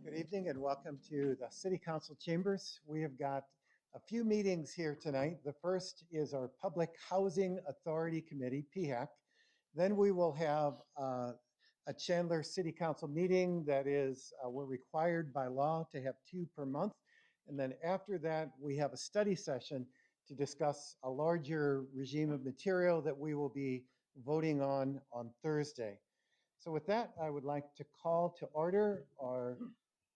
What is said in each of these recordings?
Good evening and welcome to the City Council chambers. We have got a few meetings here tonight. The first is our Public Housing Authority Committee, PHAC. Then we will have a Chandler City Council meeting that is, we're required by law to have 2 per month. And then after that, we have a study session to discuss a larger regime of material that we will be voting on Thursday. So with that, I would like to call to order our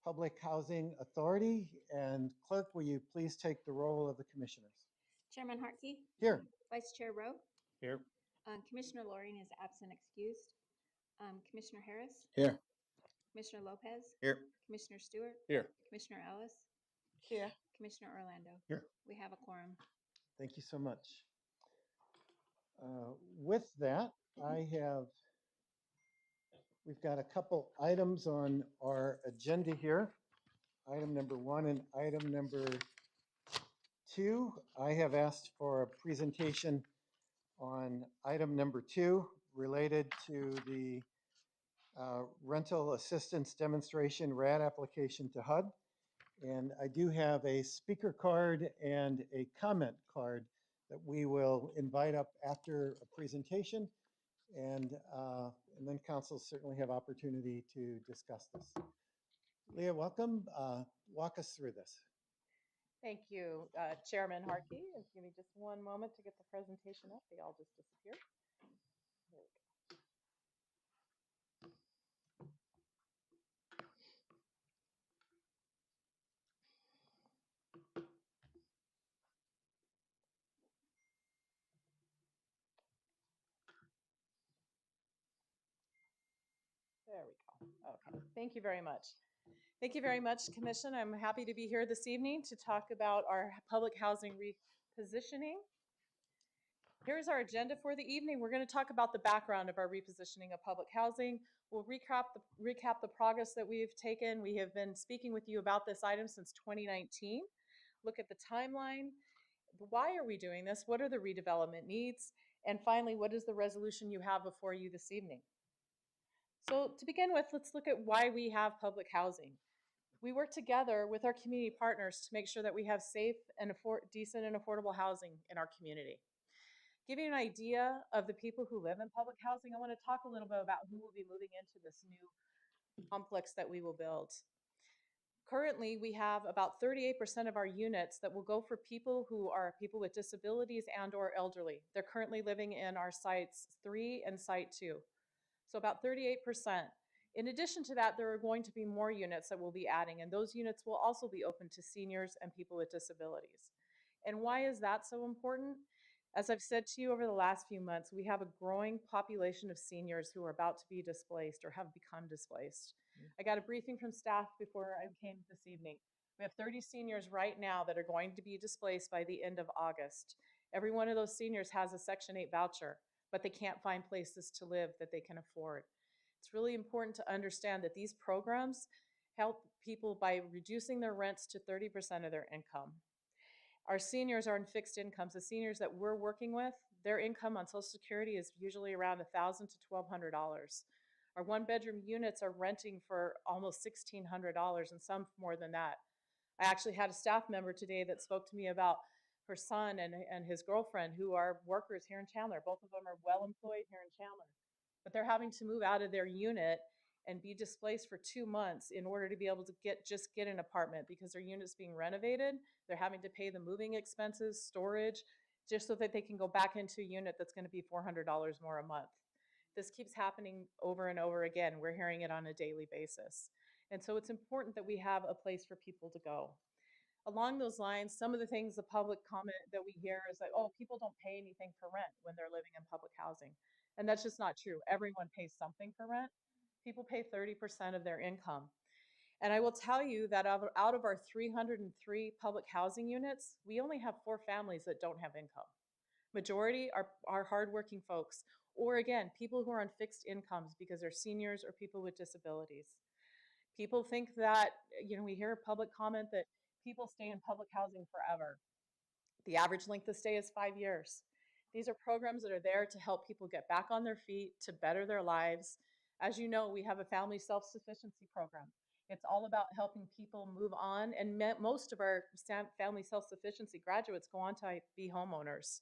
Public Housing Authority. And clerk, will you please take the roll of the commissioners? Chairman Hartke. Here. Vice Chair Rowe. Here. Commissioner Loring is absent excused. Commissioner Harris. Here. Commissioner Lopez. Here. Commissioner Stewart. Here. Commissioner Ellis. Here. Commissioner Orlando. Here. We have a quorum. Thank you so much. With that, we've got a couple items on our agenda here. Item number 1 and item number 2. I have asked for a presentation on item number 2 related to the rental assistance demonstration RAD application to HUD. And I do have a speaker card and a comment card that we will invite up after a presentation. And then council certainly have opportunity to discuss this. Leah, welcome. Walk us through this. Thank you, Chairman Hartke. Give me just one moment to get the presentation up. They all just disappeared. There we go. There we go. Okay. Thank you very much. Thank you very much, Commission. I'm happy to be here this evening to talk about our public housing repositioning. Here's our agenda for the evening. We're going to talk about the background of our repositioning of public housing. We'll recap the progress that we've taken. We have been speaking with you about this item since 2019. Look at the timeline. why are we doing this? What are the redevelopment needs? And finally, what is the resolution you have before you this evening? So to begin with, let's look at why we have public housing. We work together with our community partners to make sure that we have safe and decent and affordable housing in our community. Give you an idea of the people who live in public housing, I want to talk a little bit about who will be moving into this new complex that we will build. Currently, we have about 38% of our units that will go for people who are people with disabilities and or elderly. They're currently living in our sites 3 and site 2. So about 38%. In addition to that, there are going to be more units that we'll be adding, and those units will also be open to seniors and people with disabilities. And why is that so important? As I've said to you over the last few months, we have a growing population of seniors who are about to be displaced or have become displaced. I got a briefing from staff before I came this evening. We have 30 seniors right now that are going to be displaced by the end of August. Every one of those seniors has a Section 8 voucher, but they can't find places to live that they can afford. It's really important to understand that these programs help people by reducing their rents to 30% of their income. Our seniors are on fixed incomes. The seniors that we're working with, their income on Social Security is usually around $1,000 to $1,200. Our one-bedroom units are renting for almost $1,600 and some more than that. I actually had a staff member today that spoke to me about her son and his girlfriend who are workers here in Chandler. Both of them are well employed here in Chandler, but they're having to move out of their unit and be displaced for 2 months in order to be able to get an apartment because their unit's being renovated. They're having to pay the moving expenses, storage, just so that they can go back into a unit that's going to be $400 more a month. This keeps happening over and over again. We're hearing it on a daily basis. And so it's important that we have a place for people to go. Along those lines, some of the things the public comment that we hear is like, oh, people don't pay anything for rent when they're living in public housing. And that's just not true. Everyone pays something for rent. People pay 30% of their income. And I will tell you that out of our 303 public housing units, we only have 4 families that don't have income. Majority are hardworking folks, or again, people who are on fixed incomes because they're seniors or people with disabilities. People think that, we hear public comment that people stay in public housing forever. The average length of stay is 5 years. These are programs that are there to help people get back on their feet, to better their lives. As you know, we have a family self-sufficiency program. It's all about helping people move on, and most of our family self-sufficiency graduates go on to be homeowners.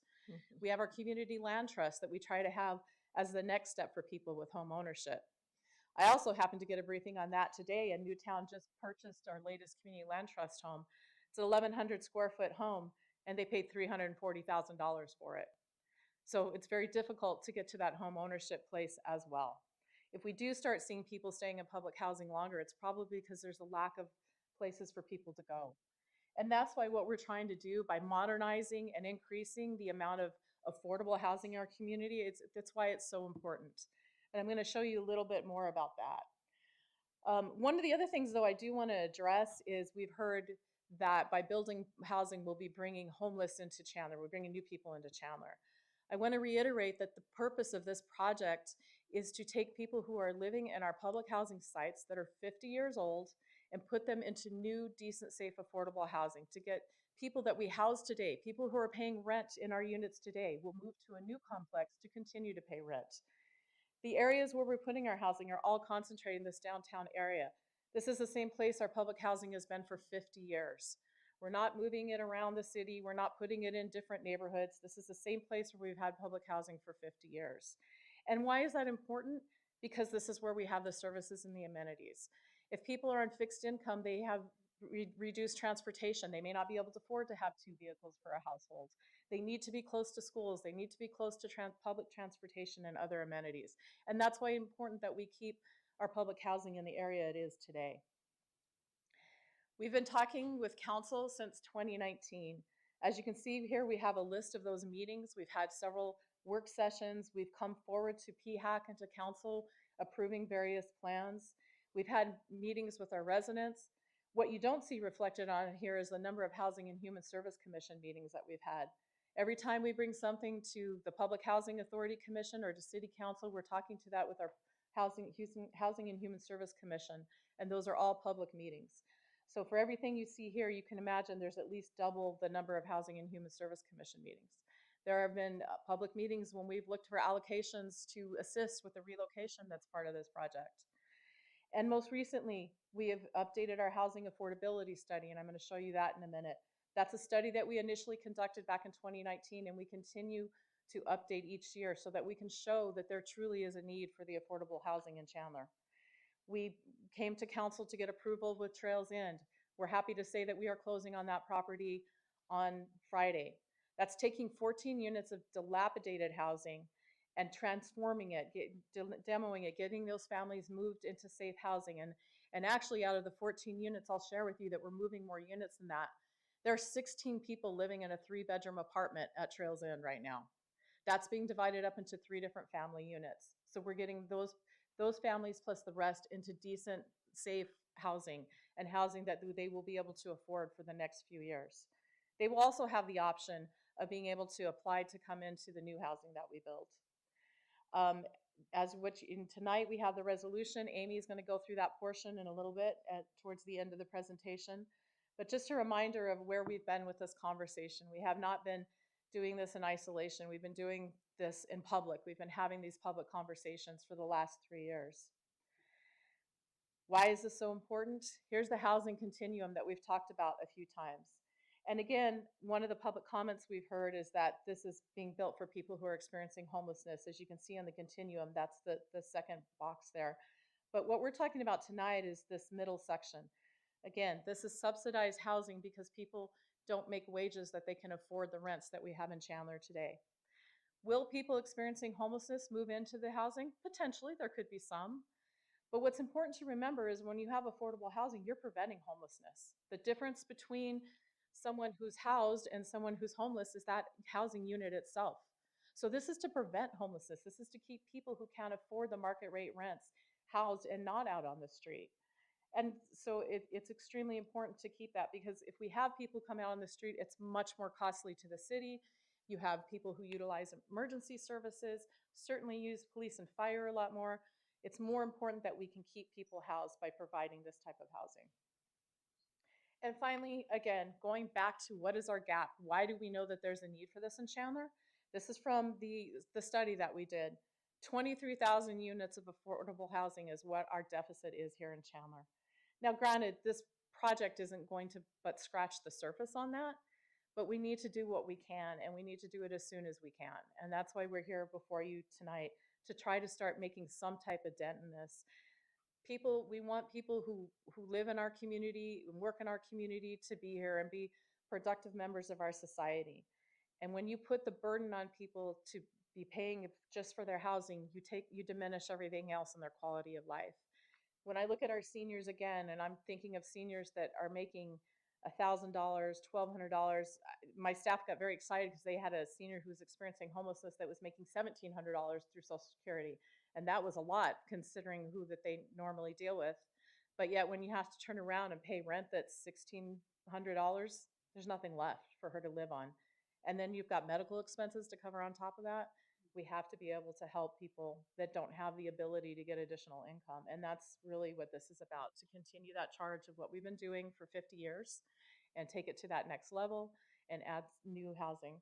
We have our community land trust that we try to have as the next step for people with home ownership. I also happened to get a briefing on that today, and Newtown just purchased our latest community land trust home. It's an 1,100 square foot home, and they paid $340,000 for it. So it's very difficult to get to that home ownership place as well. If we do start seeing people staying in public housing longer, it's probably because there's a lack of places for people to go. And that's why what we're trying to do by modernizing and increasing the amount of affordable housing in our community, that's why it's so important. And I'm going to show you a little bit more about that. One of the other things, though, I do want to address is we've heard that by building housing, we'll be bringing homeless into Chandler. We're bringing new people into Chandler. I want to reiterate that the purpose of this project is to take people who are living in our public housing sites that are 50 years old and put them into new, decent, safe, affordable housing, to get people that we house today, people who are paying rent in our units today, will move to a new complex to continue to pay rent. The areas where we're putting our housing are all concentrated in this downtown area. This is the same place our public housing has been for 50 years. We're not moving it around the city. We're not putting it in different neighborhoods. This is the same place where we've had public housing for 50 years. And why is that important? Because this is where we have the services and the amenities. If people are on fixed income, they have reduced transportation. They may not be able to afford to have 2 vehicles for a household. They need to be close to schools. They need to be close to public transportation and other amenities. And that's why it's important that we keep our public housing in the area it is today. We've been talking with council since 2019. As you can see here, we have a list of those meetings. We've had several work sessions. We've come forward to PHAC and to council approving various plans. We've had meetings with our residents. What you don't see reflected on here is the number of Housing and Human Service Commission meetings that we've had. Every time we bring something to the Public Housing Authority Commission or to City Council, we're talking to that with our Housing and Human Service Commission, and those are all public meetings. So for everything you see here, you can imagine there's at least double the number of Housing and Human Service Commission meetings. There have been public meetings when we've looked for allocations to assist with the relocation that's part of this project. And most recently, we have updated our housing affordability study, and I'm going to show you that in a minute. That's a study that we initially conducted back in 2019, and we continue to update each year so that we can show that there truly is a need for the affordable housing in Chandler. We came to council to get approval with Trails End. We're happy to say that we are closing on that property on Friday. That's taking 14 units of dilapidated housing and transforming it, demoing it, getting those families moved into safe housing. And actually, out of the 14 units, I'll share with you that we're moving more units than that. There are 16 people living in a 3-bedroom apartment at Trails End right now. That's being divided up into 3 different family units. So we're getting those families plus the rest into decent, safe housing, and housing that they will be able to afford for the next few years. They will also have the option of being able to apply to come into the new housing that we build. As which in tonight we have the resolution. Amy is going to go through that portion in a little bit towards the end of the presentation. But just a reminder of where we've been with this conversation. We have not been doing this in isolation. We've been doing this in public. We've been having these public conversations for the last 3 years. Why is this so important? Here's the housing continuum that we've talked about a few times. And again, one of the public comments we've heard is that this is being built for people who are experiencing homelessness. As you can see on the continuum, that's the second box there. But what we're talking about tonight is this middle section. Again, this is subsidized housing because people don't make wages that they can afford the rents that we have in Chandler today. Will people experiencing homelessness move into the housing? Potentially, there could be some. But what's important to remember is when you have affordable housing, you're preventing homelessness. The difference between someone who's housed and someone who's homeless is that housing unit itself. So this is to prevent homelessness. This is to keep people who can't afford the market rate rents housed and not out on the street. And so it's extremely important to keep that, because if we have people come out on the street, it's much more costly to the city. You have people who utilize emergency services, certainly use police and fire a lot more. It's more important that we can keep people housed by providing this type of housing. And finally, again, going back to what is our gap? Why do we know that there's a need for this in Chandler? This is from the study that we did. 23,000 units of affordable housing is what our deficit is here in Chandler. Now, granted, this project isn't going to but scratch the surface on that, but we need to do what we can, and we need to do it as soon as we can. And that's why we're here before you tonight, to try to start making some type of dent in this. We want people who live in our community and work in our community to be here and be productive members of our society. And when you put the burden on people to be paying just for their housing, you diminish everything else in their quality of life. When I look at our seniors again, and I'm thinking of seniors that are making $1,000, $1,200, my staff got very excited because they had a senior who was experiencing homelessness that was making $1,700 through Social Security. And that was a lot considering who that they normally deal with. But yet when you have to turn around and pay rent that's $1,600, there's nothing left for her to live on. And then you've got medical expenses to cover on top of that. We have to be able to help people that don't have the ability to get additional income. And that's really what this is about, to continue that charge of what we've been doing for 50 years and take it to that next level and add new housing.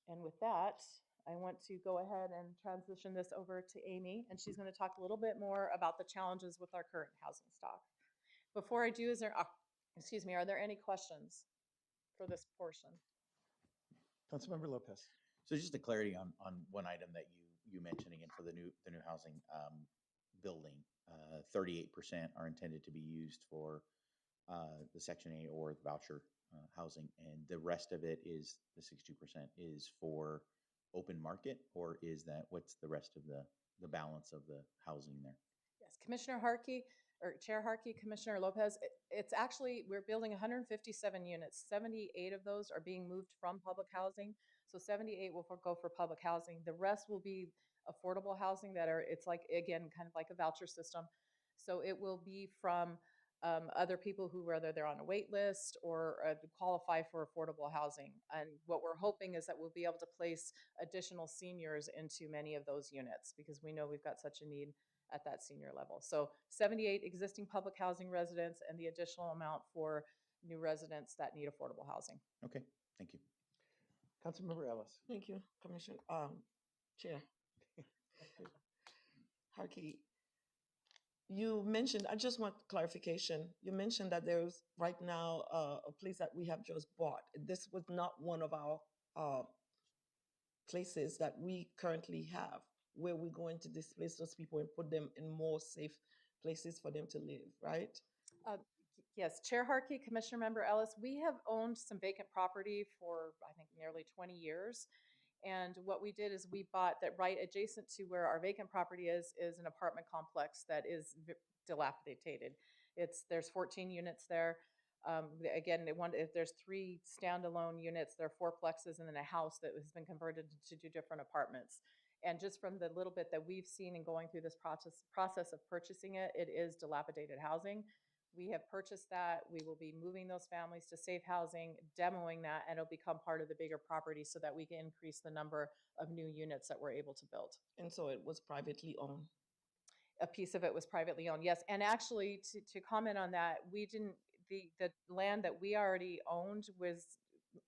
And with that, I want to go ahead and transition this over to Amy, and she's going to talk a little bit more about the challenges with our current housing stock. Before I do, are there any questions for this portion? Councilmember Lopez. So just a clarity on one item that you mentioned again for the new housing building, 38% are intended to be used for the Section 8 or the voucher housing, and the rest of it is the 62% is for open market, or is that what's the rest of the balance of the housing there? Yes, Commissioner Harkey, or Chair Harkey, Commissioner Lopez, it's actually, we're building 157 units. 78 of those are being moved from public housing. So 78 will go for public housing. The rest will be affordable housing it's like, again, kind of like a voucher system. So it will be from other people who, whether they're on a wait list or qualify for affordable housing. And what we're hoping is that we'll be able to place additional seniors into many of those units, because we know we've got such a need at that senior level. So 78 existing public housing residents and the additional amount for new residents that need affordable housing. Okay, thank you. Councilmember Ellis. Thank you, Commissioner, Chair. Harkey, you mentioned, I just want clarification. You mentioned that there's right now a place that we have just bought. This was not one of our uh, places that we currently have, where we're going to displace those people and put them in more safe places for them to live, right? Yes, Chair Harkey, Commissioner Member Ellis, we have owned some vacant property for, I think, nearly 20 years. And what we did is we bought that right adjacent to where our vacant property is an apartment complex that is dilapidated. There's 14 units there. Again, there's 3 standalone units, there are 4 plexes, and then a house that has been converted to 2 different apartments. And just from the little bit that we've seen in going through this process of purchasing it, it is dilapidated housing. We have purchased that. We will be moving those families to safe housing, demoing that, and it'll become part of the bigger property so that we can increase the number of new units that we're able to build. And so it was privately owned. A piece of it was privately owned, yes. And actually, to comment on that, the land that we already owned was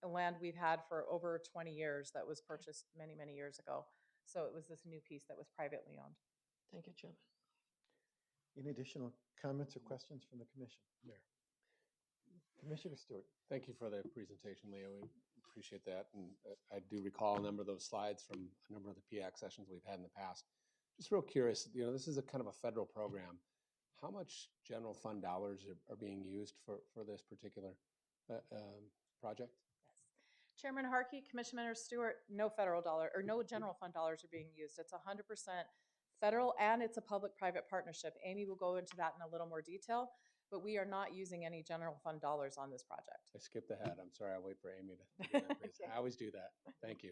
a land we've had for over 20 years that was purchased many, many years ago. So it was this new piece that was privately owned. Thank you, Chairman. Any additional comments or questions from the commission? Mayor. Commissioner Stewart. Thank you for the presentation, Leo. We appreciate that. And I do recall a number of those slides from a number of the PAC sessions we've had in the past. Just real curious, this is a kind of a federal program. How much general fund dollars are being used for this particular project? Yes. Chairman Harkey, Commissioner Stewart, no federal dollar or no general fund dollars are being used. It's 100% federal, and it's a public-private partnership. Amy will go into that in a little more detail, but we are not using any general fund dollars on this project. I skipped ahead. I'm sorry. I'll wait for Amy to get that, please. I always do that. Thank you.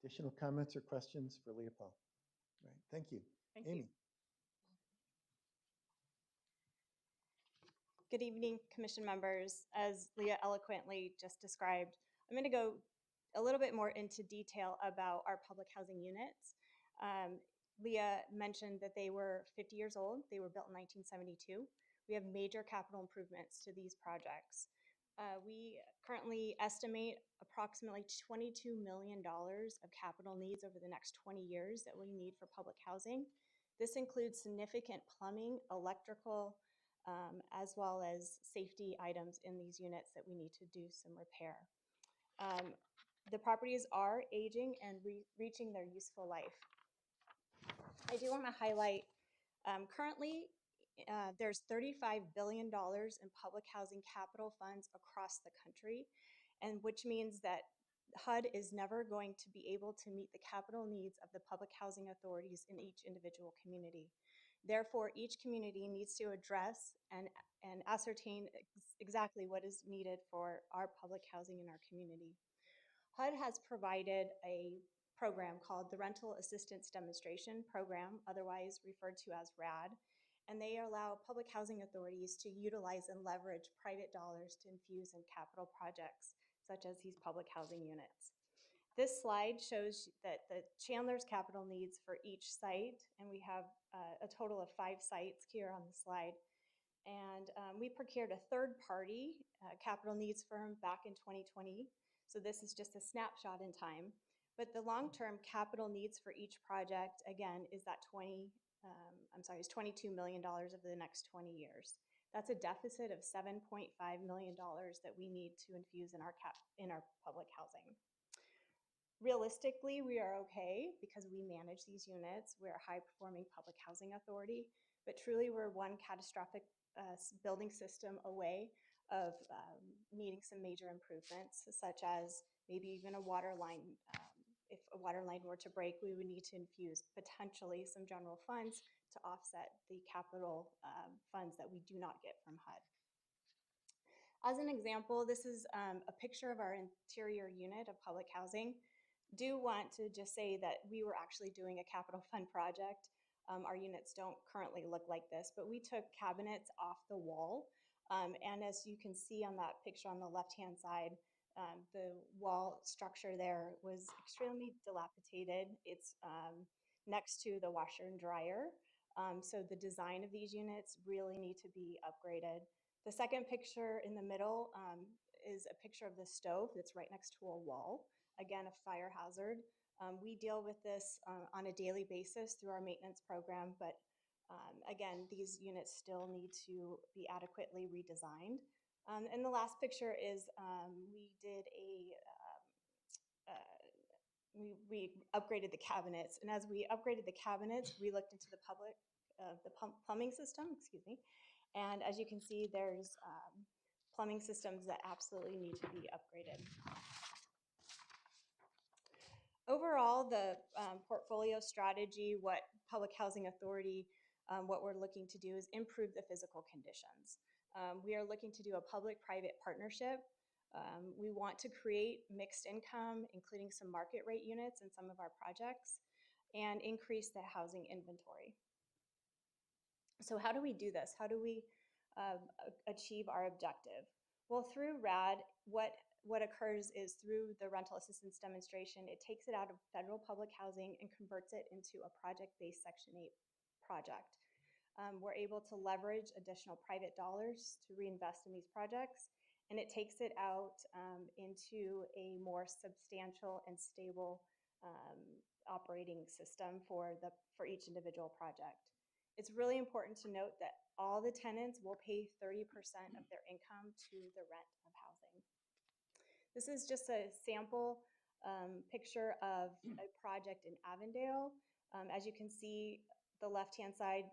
Additional comments or questions for Leopold? All right, thank you. Thank Amy. you. Good evening, Commission members. As Leah eloquently just described, I'm going to go a little bit more into detail about our public housing units. Leah mentioned that they were 50 years old. They were built in 1972. We have major capital improvements to these projects. We currently estimate approximately $22 million of capital needs over the next 20 years that we need for public housing. This includes significant plumbing, electrical, as well as safety items in these units that we need to do some repair. The properties are aging and reaching their useful life. I do want to highlight, currently, there's $35 billion in public housing capital funds across the country, and which means that HUD is never going to be able to meet the capital needs of the public housing authorities in each individual community. Therefore, each community needs to address and ascertain exactly what is needed for our public housing in our community. HUD has provided a program called the Rental Assistance Demonstration Program, otherwise referred to as RAD, and they allow public housing authorities to utilize and leverage private dollars to infuse in capital projects, such as these public housing units. This slide shows that the Chandler's capital needs for each site, and we have a total of 5 sites here on the slide. And we procured a third-party capital needs firm back in 2020, so this is just a snapshot in time. But the long-term capital needs for each project, again, is that $22 million over the next 20 years. That's a deficit of $7.5 million that we need to infuse in our public housing. Realistically, we are okay because we manage these units. We're a high-performing public housing authority, but truly we're one catastrophic building system away of needing some major improvements, such as maybe even a water line. If a water line were to break, we would need to infuse potentially some general funds to offset the capital funds that we do not get from HUD. As an example, this is a picture of our interior unit of public housing. Do want to just say that we were actually doing a capital fund project. Our units don't currently look like this, but we took cabinets off the wall. And as you can see on that picture on the left-hand side, the wall structure there was extremely dilapidated. It's next to the washer and dryer. So the design of these units really need to be upgraded. The second picture in the middle is a picture of the stove that's right next to a wall. Again, a fire hazard. We deal with this on a daily basis through our maintenance program, but again, these units still need to be adequately redesigned. And the last picture is we upgraded the cabinets, and as we upgraded the cabinets, we looked into the plumbing system, excuse me, and as you can see, there's plumbing systems that absolutely need to be upgraded. Overall, the portfolio strategy, what Public Housing Authority, what we're looking to do is improve the physical conditions. We are looking to do a public-private partnership. We want to create mixed income, including some market rate units in some of our projects, and increase the housing inventory. So how do we do this? How do we achieve our objective? Well, through RAD, what occurs is through the rental assistance demonstration, it takes it out of federal public housing and converts it into a project-based Section 8 project. We're able to leverage additional private dollars to reinvest in these projects, and it takes it out into a more substantial and stable operating system for each individual project. It's really important to note that all the tenants will pay 30% of their income to the rent of housing. This is just a sample picture of a project in Avondale. As you can see, the left-hand side,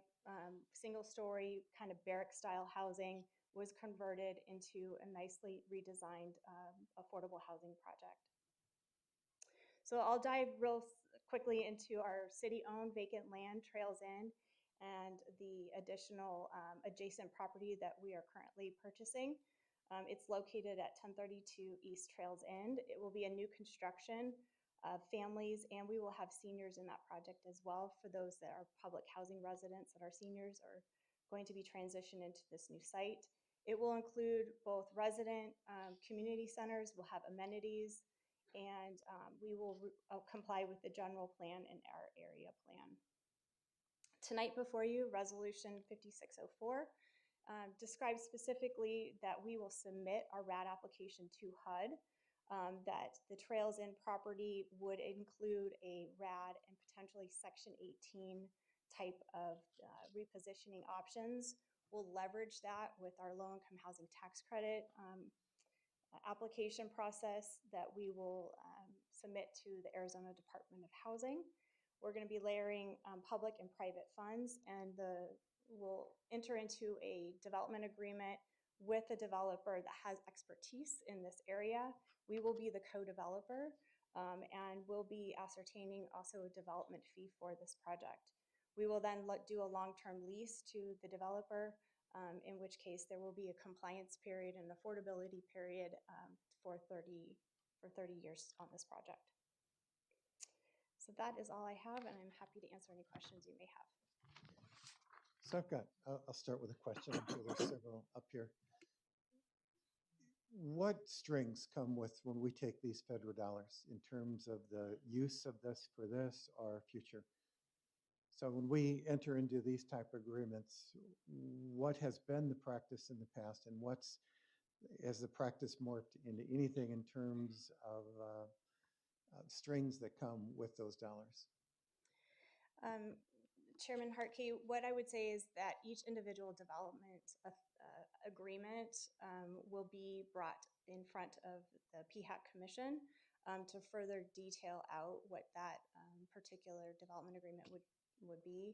single-story kind of barrack-style housing was converted into a nicely redesigned affordable housing project. So I'll dive real quickly into our city-owned vacant land, Trails End, and the additional adjacent property that we are currently purchasing. It's located at 1032 East Trails End. It will be a new construction of families, and we will have seniors in that project as well for those that are public housing residents that are seniors are going to be transitioned into this new site. It will include both resident community centers, we'll have amenities, and we will comply with the general plan and our area plan. Tonight before you, Resolution 5604 describes specifically that we will submit our RAD application to HUD, that the Trails End property would include a RAD and potentially Section 18 type of repositioning options. We'll leverage that with our low-income housing tax credit application process that we will submit to the Arizona Department of Housing. We're going to be layering public and private funds, and we'll enter into a development agreement with a developer that has expertise in this area. We will be the co-developer, and we'll be ascertaining also a development fee for this project. We will then do a long-term lease to the developer, in which case there will be a compliance period and affordability period for 30 years on this project. So that is all I have, and I'm happy to answer any questions you may have. So I'll start with a question. I'm sure there's several up here. What strings come with when we take these federal dollars in terms of the use of this for this or future? So when we enter into these type of agreements, what has been the practice in the past, and has the practice morphed into anything in terms of strings that come with those dollars? Chairman Hartkey, what I would say is that each individual development agreement will be brought in front of the PHAC Commission to further detail out what that particular development agreement would be.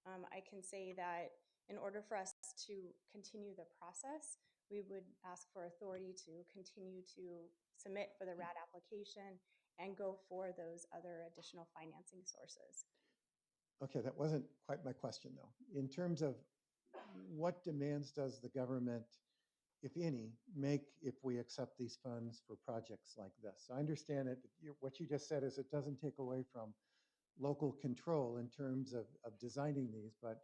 I can say that in order for us to continue the process, we would ask for authority to continue to submit for the RAD application and go for those other additional financing sources. Okay, that wasn't quite my question, though. In terms of what demands does the government, if any, make if we accept these funds for projects like this? I understand it. What you just said is it doesn't take away from local control in terms of designing these, but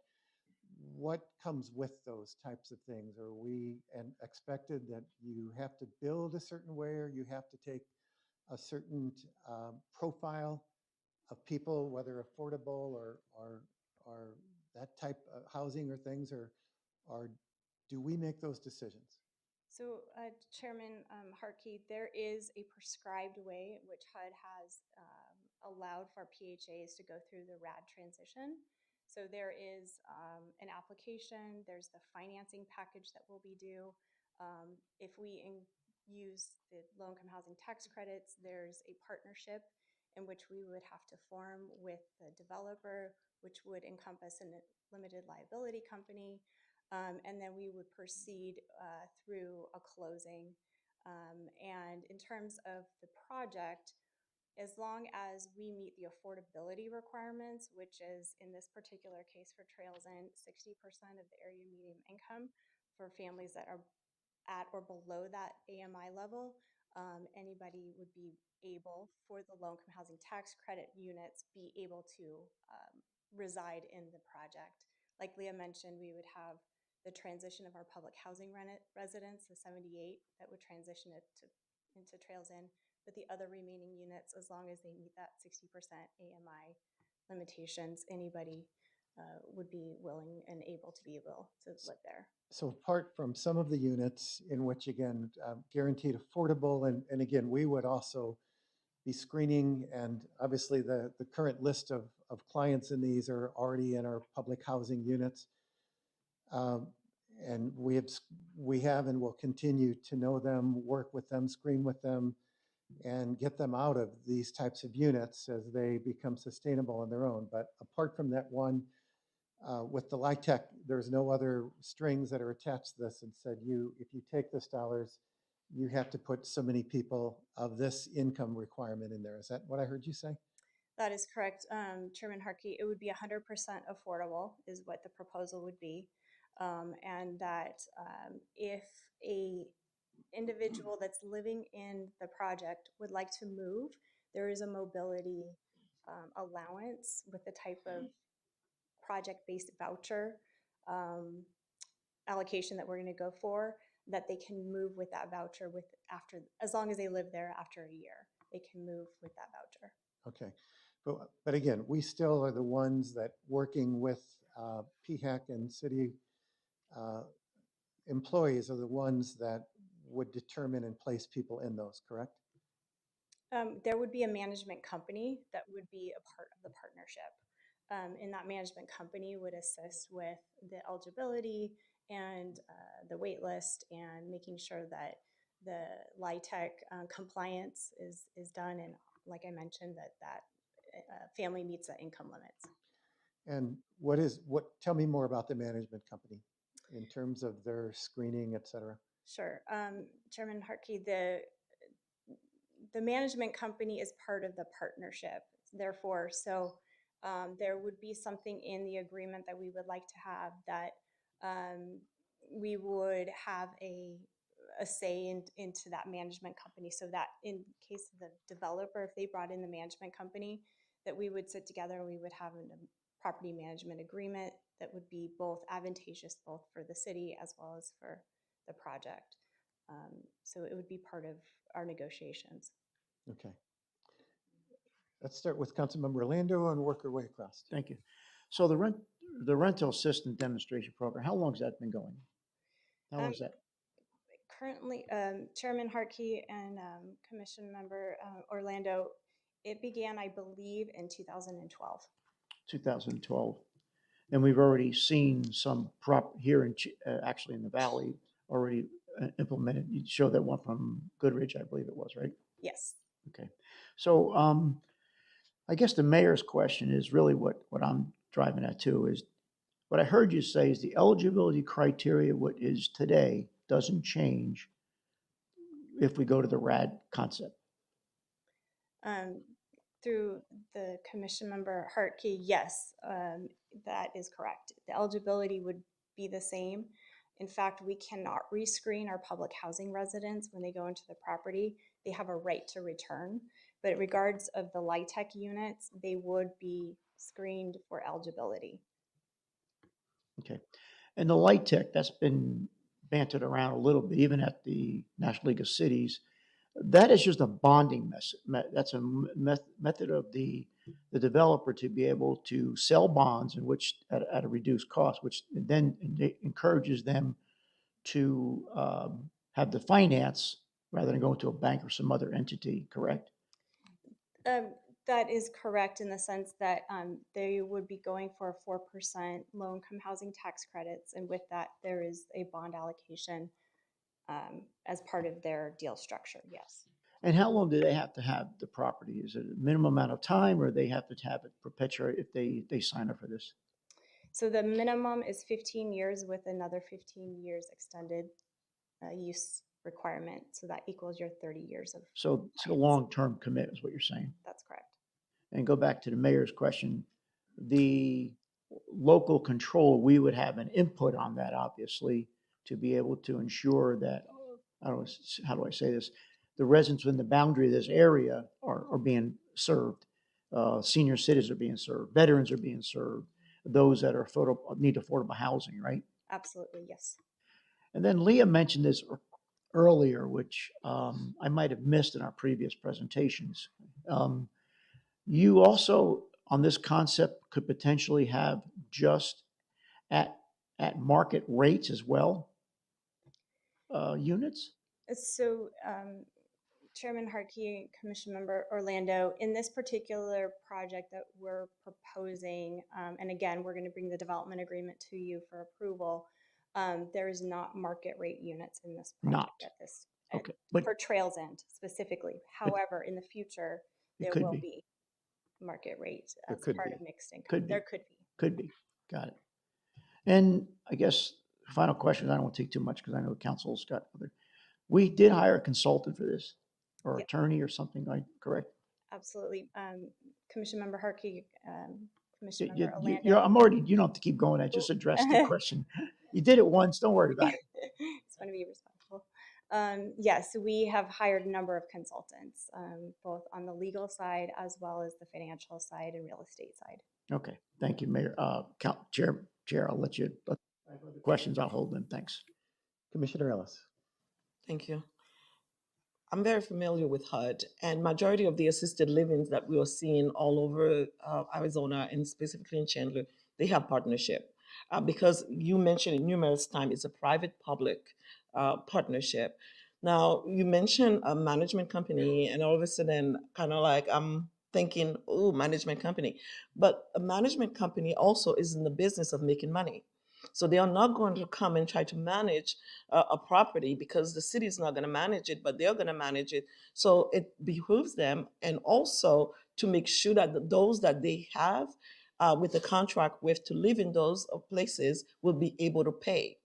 what comes with those types of things? Are we expected that you have to build a certain way, or you have to take a certain profile of people, whether affordable or that type of housing or things, or do we make those decisions? So, Chairman Harkey, there is a prescribed way in which HUD has allowed for PHAs to go through the RAD transition. So there is an application, there's the financing package that will be due. If we use the low-income housing tax credits, there's a partnership in which we would have to form with the developer, which would encompass a limited liability company, and then we would proceed through a closing. And in terms of the project, as long as we meet the affordability requirements, which is in this particular case for Trails End, 60% of the area median income for families that are at or below that AMI level, anybody would be able, for the low-income housing tax credit units, be able to reside in the project. Like Leah mentioned, we would have the transition of our public housing residents, the 78 that would transition it into Trails End, but the other remaining units, as long as they meet that 60% AMI limitations, anybody would be willing and able to be able to live there. So apart from some of the units in which, again, guaranteed affordable, and again, we would also be screening, and obviously the current list of clients in these are already in our public housing units. And we have and will continue to know them, work with them, screen with them, and get them out of these types of units as they become sustainable on their own. But apart from that one, with the LIHTC, there's no other strings that are attached to this and said, if you take this dollars, you have to put so many people of this income requirement in there. Is that what I heard you say? That is correct, Chairman Harkey. It would be 100% affordable is what the proposal would be. And that if a individual that's living in the project would like to move, there is a mobility allowance with the type of project-based voucher allocation that we're going to go for, that they can move with that voucher as long as they live there after a year, they can move with that voucher. Okay. But again, we still are the ones that working with PHAC and city employees are the ones that would determine and place people in those, correct? There would be a management company that would be a part of the partnership. And that management company would assist with the eligibility and the wait list and making sure that the LIHTC compliance is done. And like I mentioned, that family meets the income limits. And tell me more about the management company in terms of their screening, et cetera. Sure. Chairman Harkey, the management company is part of the partnership. Therefore, there would be something in the agreement that we would like to have that we would have a say into that management company, so that in case of the developer, if they brought in the management company, that we would sit together and we would have a property management agreement that would be both advantageous both for the city as well as for the project. So it would be part of our negotiations. Okay. Let's start with Councilmember Orlando and work our way across. Thank you. So the rental assistance demonstration program, how long has that been going? How long is that? Currently, Chairman Harkey and Commission Member Orlando, it began, I believe, in 2012. 2012. And we've already seen some here actually in the Valley already implemented. You showed that one from Goodrich, I believe it was, right? Yes. Okay. So I guess the mayor's question is really what I'm driving at too, is what I heard you say is the eligibility criteria, what is today, doesn't change if we go to the RAD concept. Through the Commission Member Hartkey, yes, that is correct. The eligibility would be the same. In fact, we cannot rescreen our public housing residents when they go into the property. They have a right to return. But in regards of the LIHTC units, they would be screened for eligibility. Okay. And the LIHTC, that's been bantered around a little bit, even at the National League of Cities. That is just a bonding that's a method of the developer to be able to sell bonds in which at a reduced cost, which then encourages them to have the finance rather than going to a bank or some other entity, correct? Um, that is correct in the sense that they would be going for a 4% low-income housing tax credits, and with that, there is a bond allocation as part of their deal structure, yes. And how long do they have to have the property? Is it a minimum amount of time, or they have to have it perpetuate if they sign up for this? So the minimum is 15 years with another 15 years extended use requirement. So that equals your 30 years of. So it's a rights. long-term commitment is what you're saying. That's correct. And go back to the mayor's question, the local control, we would have an input on that, obviously, to be able to ensure that, I don't know, how do I say this? The residents within the boundary of this area are being served. Senior citizens are being served, veterans are being served, those that are need affordable housing, right? Absolutely, yes. And then Leah mentioned this earlier, which I might have missed in our previous presentations. You also, on this concept, could potentially have just at market rates as well, units? So Chairman Harkey, Commission Member Orlando, in this particular project that we're proposing, and again, we're going to bring the development agreement to you for approval, there is not market rate units in this project Not. at this, Okay, but for Trails End specifically. However, in the future, it there could will be. be market rate There as could part be. of mixed income. Could be. There could be. Could be. Got it. And I guess final question, I don't want to take too much because I know the council's got other. We did hire a consultant for this, or Yeah. attorney or something, like, correct? Absolutely. Commission Member Harkey, Commission Member You, Orlando. I'm already, you don't have to keep going. I just addressed the question. You did it once, don't worry about it. Just want to be responsible. Yes, we have hired a number of consultants, both on the legal side as well as the financial side and real estate side. Okay, thank you, Mayor. Chair, I'll let you, if I have other questions, I'll hold them. Thanks. Commissioner Ellis. Thank you. I'm very familiar with HUD, and majority of the assisted livings that we are seeing all over Arizona and specifically in Chandler, they have partnership. Because you mentioned it numerous times, it's a private-public partnership. Now, you mentioned a management company, and all of a sudden, kind of like I'm thinking, oh, management company. But a management company also is in the business of making money. So they are not going to come and try to manage a property because the city is not going to manage it, but they're going to manage it. So it behooves them, and also to make sure that those that they have with the contract with to live in those places will be able to pay,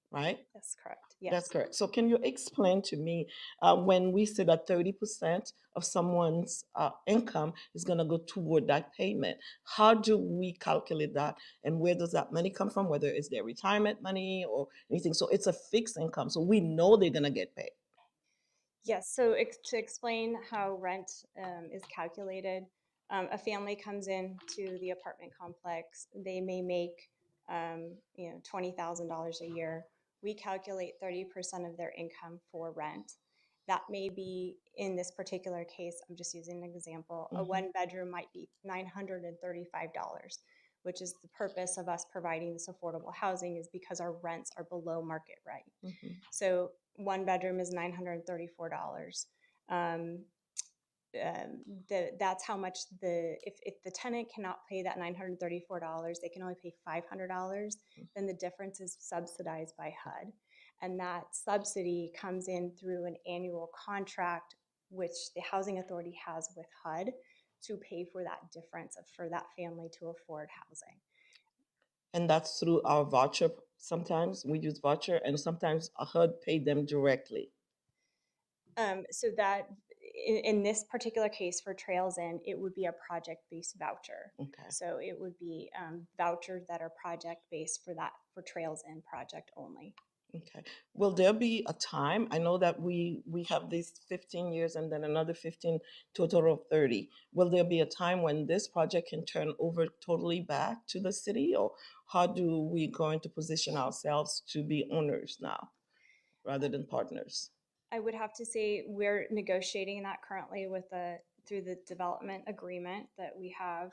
right? That's correct. Yes. That's correct. So can you explain to me when we say that 30% of someone's income is going to go toward that payment, how do we calculate that, and where does that money come from, whether it's their retirement money or anything? So it's a fixed income, so we know they're going to get paid. Yes, so to explain how rent is calculated, a family comes in to the apartment complex. They may make $20,000 a year. We calculate 30% of their income for rent. That may be, in this particular case, I'm just using an example, a one bedroom might be $935, which is the purpose of us providing this affordable housing, is because our rents are below market rate. So one bedroom is $934. That's how much if the tenant cannot pay that $934, they can only pay $500, then the difference is subsidized by HUD. And that subsidy comes in through an annual contract, which the Housing Authority has with HUD to pay for that difference for that family to afford housing. And that's through our voucher. Sometimes we use voucher, and sometimes HUD paid them directly. So that in this particular case for Trails End, it would be a project-based voucher. Okay. So it would be vouchers that are project-based for Trails End project only. Okay. Will there be a time? I know that we have these 15 years and then another 15 to a total of 30. Will there be a time when this project can turn over totally back to the city, or how do we going to position ourselves to be owners now rather than partners? I would have to say we're negotiating that currently with through the development agreement that we have.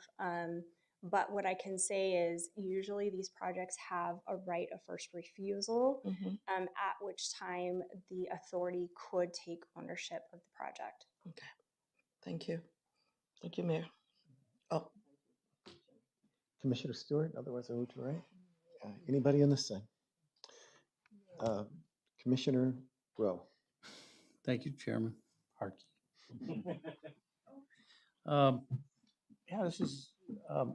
But what I can say is usually these projects have a right of first refusal, Mhm. at which time the authority could take ownership of the project. Okay, thank you. Thank you, Mayor. Oh, Commissioner Stewart, otherwise I move to the right. Anybody on this side? Commissioner Rowe. Thank you, Chairman Harkey. Yeah, this is, I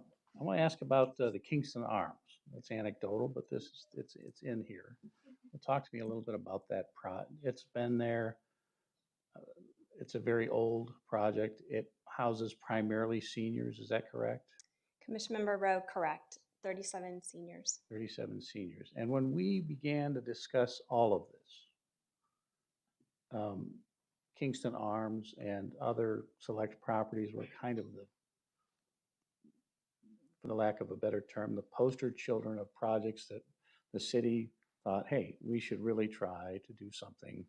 want to ask about the Kingston Arms. It's anecdotal, but this is, it's in here. Talk to me a little bit about that it's been there. It's a very old project. It houses primarily seniors, is that correct? Commission Member Rowe, correct. 37 seniors. 37 seniors. And when we began to discuss all of this, Kingston Arms and other select properties were kind of for the lack of a better term, the poster children of projects that the city thought, hey, we should really try to do something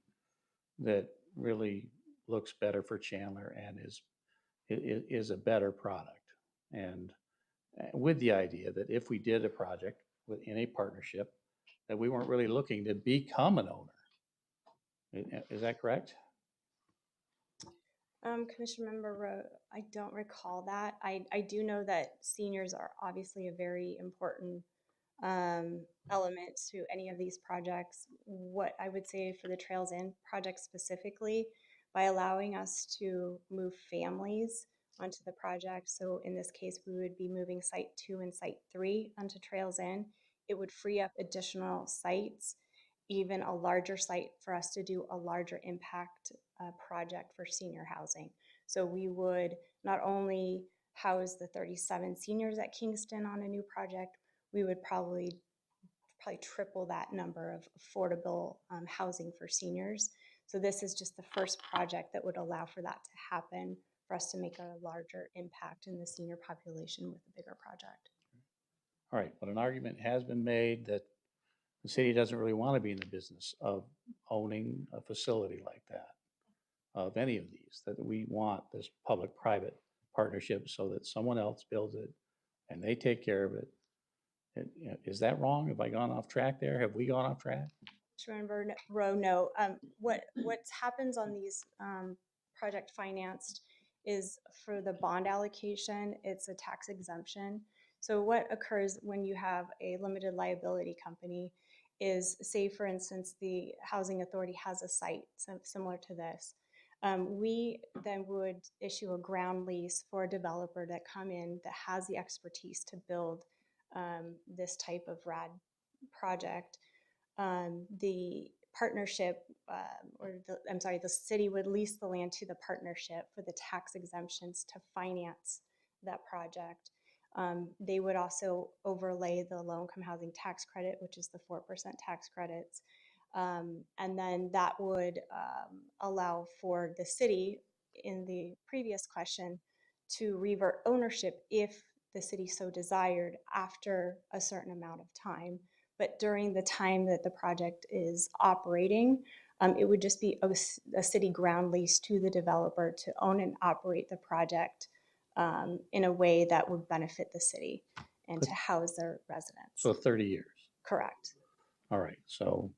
that really looks better for Chandler and is a better product. And with the idea that if we did a project in a partnership, that we weren't really looking to become an owner. Is that correct? Commissioner Member Rowe, I don't recall that. I do know that seniors are obviously a very important element to any of these projects. What I would say for the Trails In project specifically, by allowing us to move families onto the project, so in this case, we would be moving Site 2 and Site 3 onto Trails In, it would free up additional sites, even a larger site for us to do a larger impact project for senior housing. So we would not only house the 37 seniors at Kingston on a new project, we would probably triple that number of affordable housing for seniors. So this is just the first project that would allow for that to happen, for us to make a larger impact in the senior population with a bigger project. All right, but an argument has been made that the city doesn't really want to be in the business of owning a facility like that, of any of these, that we want this public-private partnership so that someone else builds it and they take care of it. Is that wrong? Have I gone off track there? Have we gone off track? Member Rowe, no. What happens on these project financed is for the bond allocation, it's a tax exemption. So what occurs when you have a limited liability company is, say for instance, the housing authority has a site similar to this. We then would issue a ground lease for a developer to come in that has the expertise to build this type of RAD project. The partnership, the city would lease the land to the partnership for the tax exemptions to finance that project. They would also overlay the low-income housing tax credit, which is the 4% tax credits. And then that would allow for the city, in the previous question, to revert ownership if the city so desired after a certain amount of time. But during the time that the project is operating, it would just be a city ground lease to the developer to own and operate the project in a way that would benefit the city and to house their residents. So 30 years. Correct. All right, so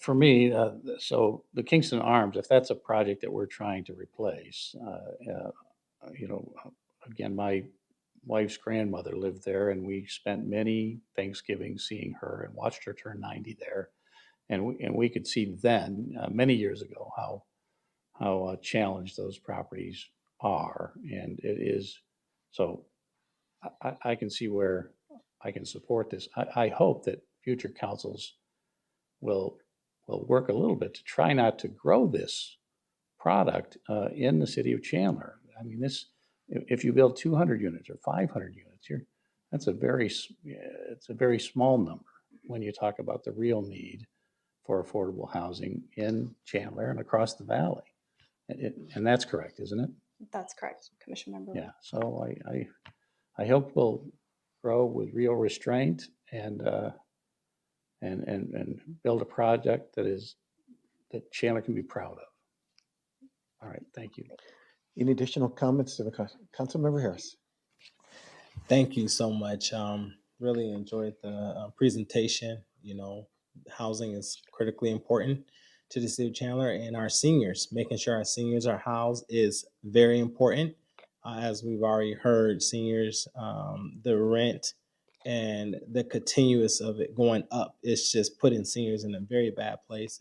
for me, so the Kingston Arms, if that's a project that we're trying to replace, again, my wife's grandmother lived there, and we spent many Thanksgivings seeing her and watched her turn 90 there. And we could see then, many years ago, how challenged those properties are. And it is, so I can see where I can support this. I hope that future councils will work a little bit to try not to grow this product in the city of Chandler. I mean, if you build 200 units or 500 units, it's a very small number when you talk about the real need for affordable housing in Chandler and across the valley. And that's correct, isn't it? That's correct, Commissioner Member. Yeah. So I hope we'll grow with real restraint and build a project that that Chandler can be proud of. All right, thank you. Any additional comments to the Councilmember Harris? Thank you so much. Really enjoyed the presentation. You know, housing is critically important to the city of Chandler, and our seniors, making sure our seniors are housed is very important. As we've already heard, seniors, the rent and the continuous of it going up, it's just putting seniors in a very bad place.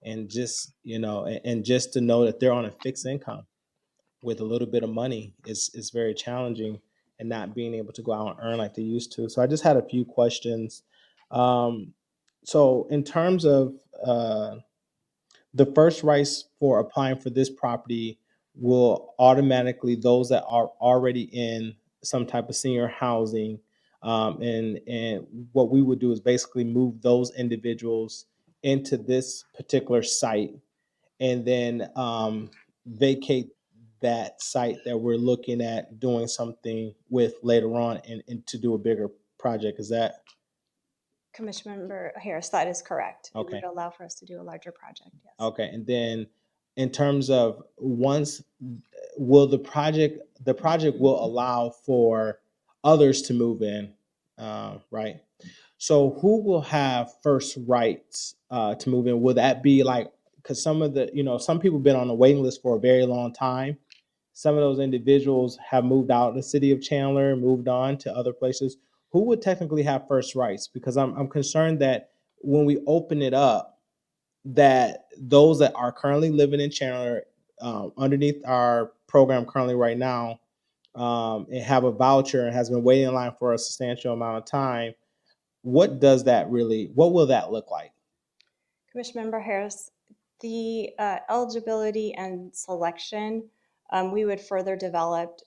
And just, you know, and just to know that they're on a fixed income with a little bit of money is very challenging, and not being able to go out and earn like they used to. So I just had a few questions. So in terms of the first rights for applying for this property will automatically those that are already in some type of senior housing, and what we would do is basically move those individuals into this particular site, and then vacate that site that we're looking at doing something with later on, and to do a bigger project. Is that Commissioner Harris, that is correct. It okay? would allow for us to do a larger project, yes. Okay, and then in terms of once, will the project will allow for others to move in, right? So who will have first rights to move in? Will that be like, because some of the, you know, some people have been on the waiting list for a very long time. Some of those individuals have moved out of the city of Chandler, moved on to other places. Who would technically have first rights? Because I'm concerned that when we open it up, that those that are currently living in Chandler, underneath our program currently right now, and have a voucher and has been waiting in line for a substantial amount of time, what will that look like? Commissioner Harris, the eligibility and selection, we would further develop.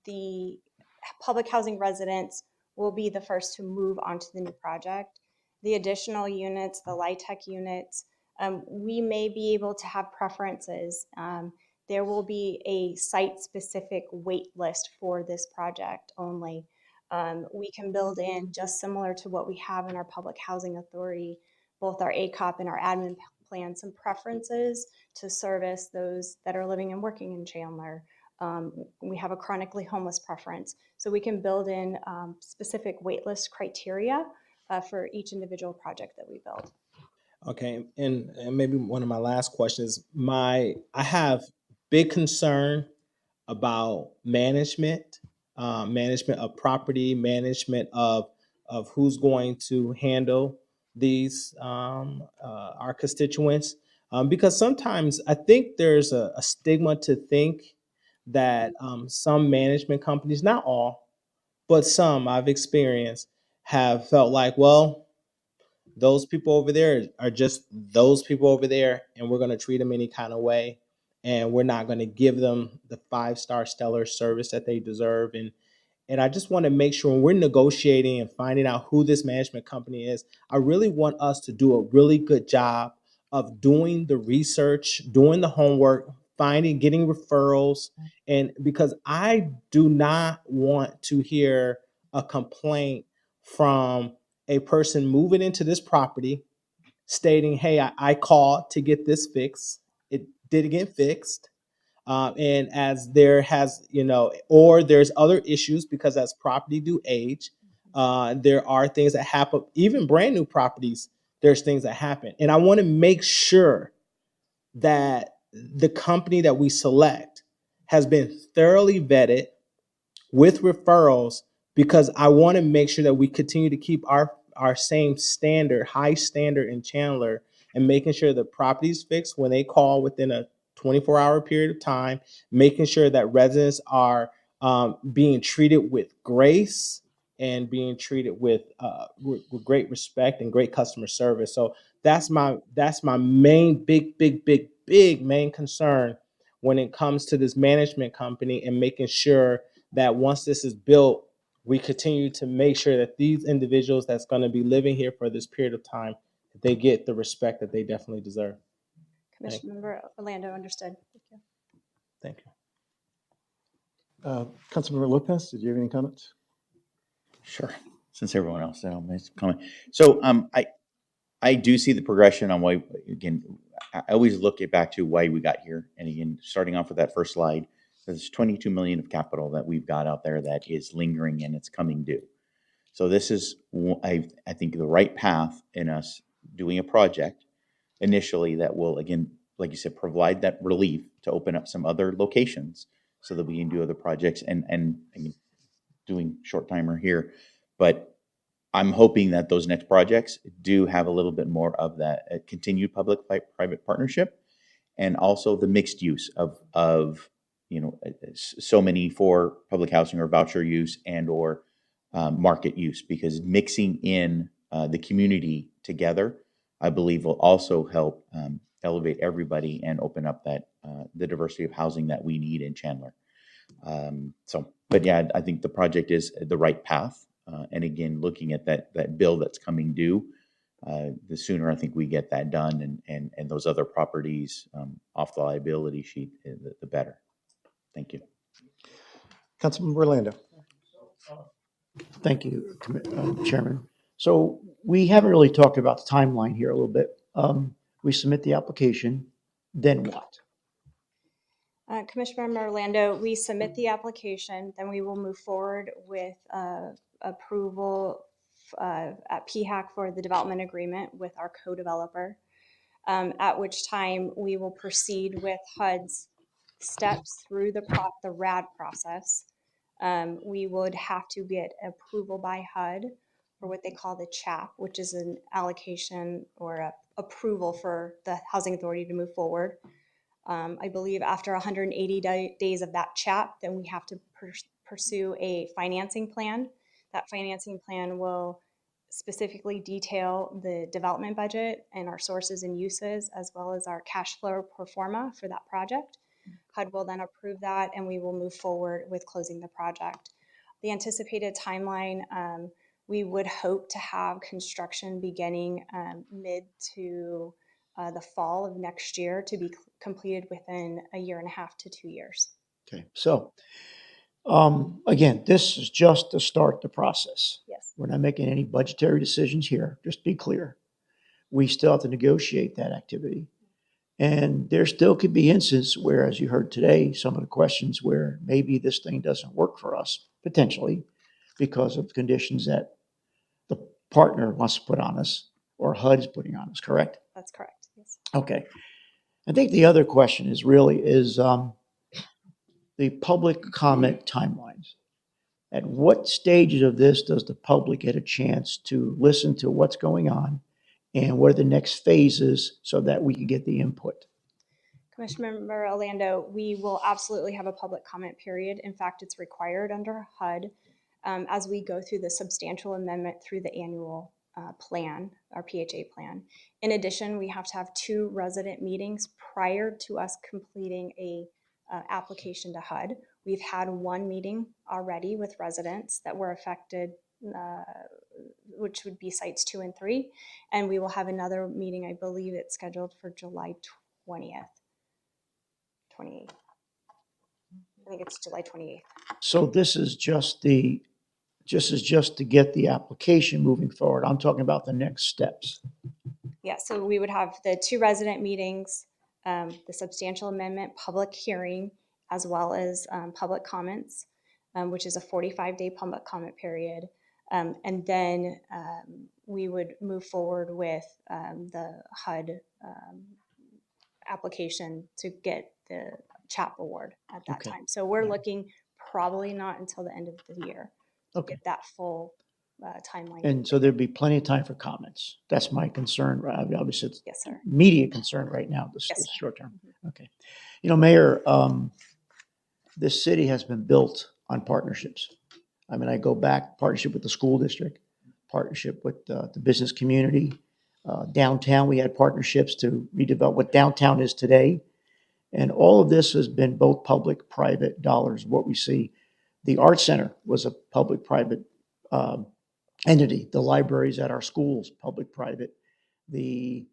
The public housing residents will be the first to move onto the new project. The additional units, the LIHTC units, we may be able to have preferences. There will be a site-specific wait list for this project only. We can build in, just similar to what we have in our public housing authority, both our ACOP and our admin plan, some preferences to service those that are living and working in Chandler. We have a chronically homeless preference. So we can build in specific waitlist criteria for each individual project that we build. Okay, and maybe one of my last questions, I have big concern about management, management of property, management of who's going to handle these our constituents, because sometimes I think there's a stigma to think that some management companies, not all, but some I've experienced, have felt like, well, those people over there are just those people over there, and we're going to treat them any kind of way, and we're not going to give them the 5-star stellar service that they deserve. And I just want to make sure when we're negotiating and finding out who this management company is, I really want us to do a really good job of doing the research, doing the homework, getting referrals. And because I do not want to hear a complaint from a person moving into this property stating, hey, I called to get this fixed. It didn't get fixed. And as there has, or there's other issues, because as property do age, there are things that happen, even brand new properties, there's things that happen. And I want to make sure that the company that we select has been thoroughly vetted with referrals, because I want to make sure that we continue to keep our same standard, high standard in Chandler, and making sure the property's fixed when they call within a 24-hour period of time, making sure that residents are being treated with grace and being treated with great respect and great customer service. So that's my main big main concern when it comes to this management company, and making sure that once this is built, we continue to make sure that these individuals that's going to be living here for this period of time, that they get the respect that they definitely deserve. Commissioner Orlando, understood. Thank you. Thank you. Councilmember Lopez, did you have any comments? Sure. Since everyone else makes a comment. So I do see the progression on why, again, I always look it back to why we got here. And again, starting off with that first slide, there's 22 million of capital that we've got out there that is lingering and it's coming due. So this is, I think, the right path in us doing a project initially that will, again, like you said, provide that relief to open up some other locations so that we can do other projects and again, doing short timer here. But I'm hoping that those next projects do have a little bit more of that continued public-private partnership, and also the mixed use of so many for public housing or voucher use and or market use, because mixing in the community together, I believe, will also help elevate everybody and open up that the diversity of housing that we need in Chandler. But yeah, I think the project is the right path. And again, looking at that bill that's coming due, the sooner I think we get that done and those other properties off the liability sheet, the better. Thank you. Councilmember Orlando. Thank you, Chairman. So we haven't really talked about the timeline here a little bit. We submit the application, then what? Commissioner Orlando, we submit the application, then we will move forward with approval at PHAC for the development agreement with our co-developer, at which time we will proceed with HUD's steps through the RAD process. We would have to get approval by HUD for what they call the CHAP, which is an allocation or a approval for the Housing Authority to move forward. I believe after 180 days of that CHAP, then we have to pursue a financing plan. That financing plan will specifically detail the development budget and our sources and uses, as well as our cash flow pro forma for that project. HUD will then approve that, and we will move forward with closing the project. The anticipated timeline, we would hope to have construction beginning mid to the fall of next year to be completed within a year and a half to 2 years. Okay, so again, this is just to start the process. Yes. We're not making any budgetary decisions here, just to be clear. We still have to negotiate that activity. And there still could be instances where, as you heard today, some of the questions where maybe this thing doesn't work for us, potentially, because of conditions that the partner wants to put on us or HUD is putting on us, correct? That's correct, yes. Okay. I think the other question is the public comment timelines. At what stages of this does the public get a chance to listen to what's going on, and what are the next phases so that we can get the input? Commissioner Orlando, we will absolutely have a public comment period. In fact, it's required under HUD as we go through the substantial amendment through the annual plan, our PHA plan. In addition, we have to have 2 resident meetings prior to us completing a application to HUD. We've had 1 meeting already with residents that were affected, which would be sites 2 and 3. And we will have another meeting, I believe it's scheduled for July 28th. I think it's July 28th. So this is just to get the application moving forward. I'm talking about the next steps. Yeah, so we would have the 2 resident meetings, the substantial amendment public hearing, as well as public comments, which is a 45-day public comment period. And then we would move forward with the HUD application to get the CHAP award at that Okay. time. So we're looking probably not until the end of the year to Okay. get that full timeline. And so there'd be plenty of time for comments. That's my concern. Obviously, it's Yes, sir. immediate concern right now, this Yes, sir. short term. Okay. You know, Mayor, this city has been built on partnerships. I mean, I go back, partnership with the school district, partnership with the business community. Downtown, we had partnerships to redevelop what downtown is today. And all of this has been both public, private dollars, what we see. The Art Center was a public-private entity. The libraries at our schools, public-private. The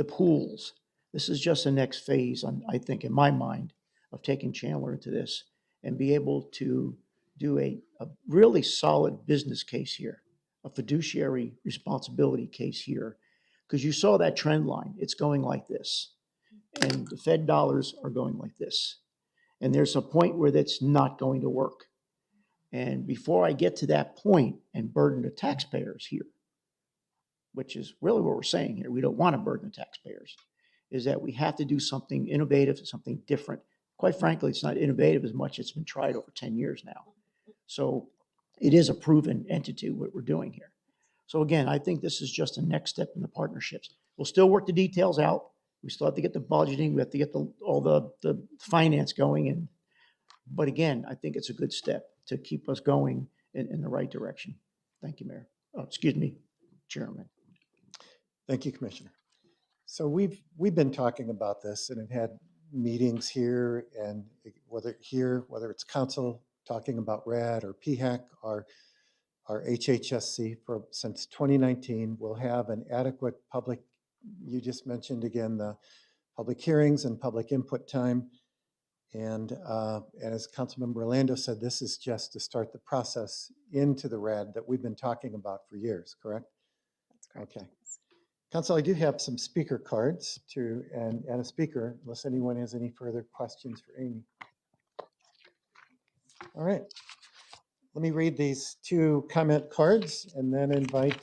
pools. This is just the next phase, I think, in my mind, of taking Chandler into this and be able to do a really solid business case here, a fiduciary responsibility case here. Because you saw that trend line. It's going like this. and the Fed dollars are going like this. And there's a point where that's not going to work. And before I get to that point and burden the taxpayers here, which is really what we're saying here, we don't want to burden the taxpayers, is that we have to do something innovative, something different. Quite frankly, it's not innovative as much. It's been tried over 10 years now. So it is a proven entity, what we're doing here. So again, I think this is just a next step in the partnerships. We'll still work the details out. We still have to get the budgeting. We have to get all the finance going. But again, I think it's a good step to keep us going in the right direction. Thank you, Mayor. Oh, excuse me, Chairman. Thank you, Commissioner. So we've been talking about this and have had meetings here, and whether it's council talking about RAD or PHAC or our HHSC since 2019, we'll have an adequate public, you just mentioned again, the public hearings and public input time. And as Councilmember Orlando said, this is just to start the process into the RAD that we've been talking about for years, correct? That's correct. Okay. Council, I do have some speaker cards and a speaker, unless anyone has any further questions for Amy. All right. Let me read these two comment cards and then invite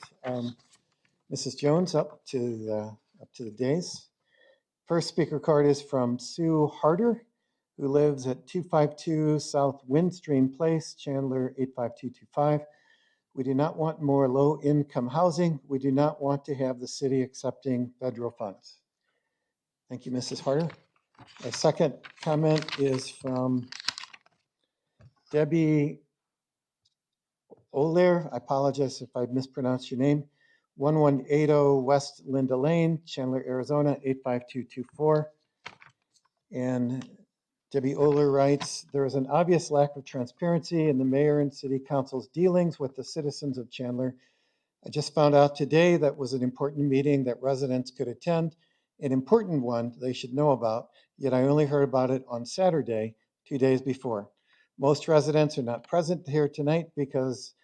Mrs. Jones up to the dais. First speaker card is from Sue Harder, who lives at 252 South Windstream Place, Chandler 85225. We do not want more low-income housing. We do not want to have the city accepting federal funds. Thank you, Mrs. Harder. Our second comment is from Debbie Oler. I apologize if I mispronounced your name. 1180 West Linda Lane, Chandler, Arizona 85224. And Debbie Oler writes, there is an obvious lack of transparency in the mayor and city council's dealings with the citizens of Chandler. I just found out today that was an important meeting that residents could attend, an important one they should know about, yet I only heard about it on Saturday, 2 days before. Most residents are not present here tonight because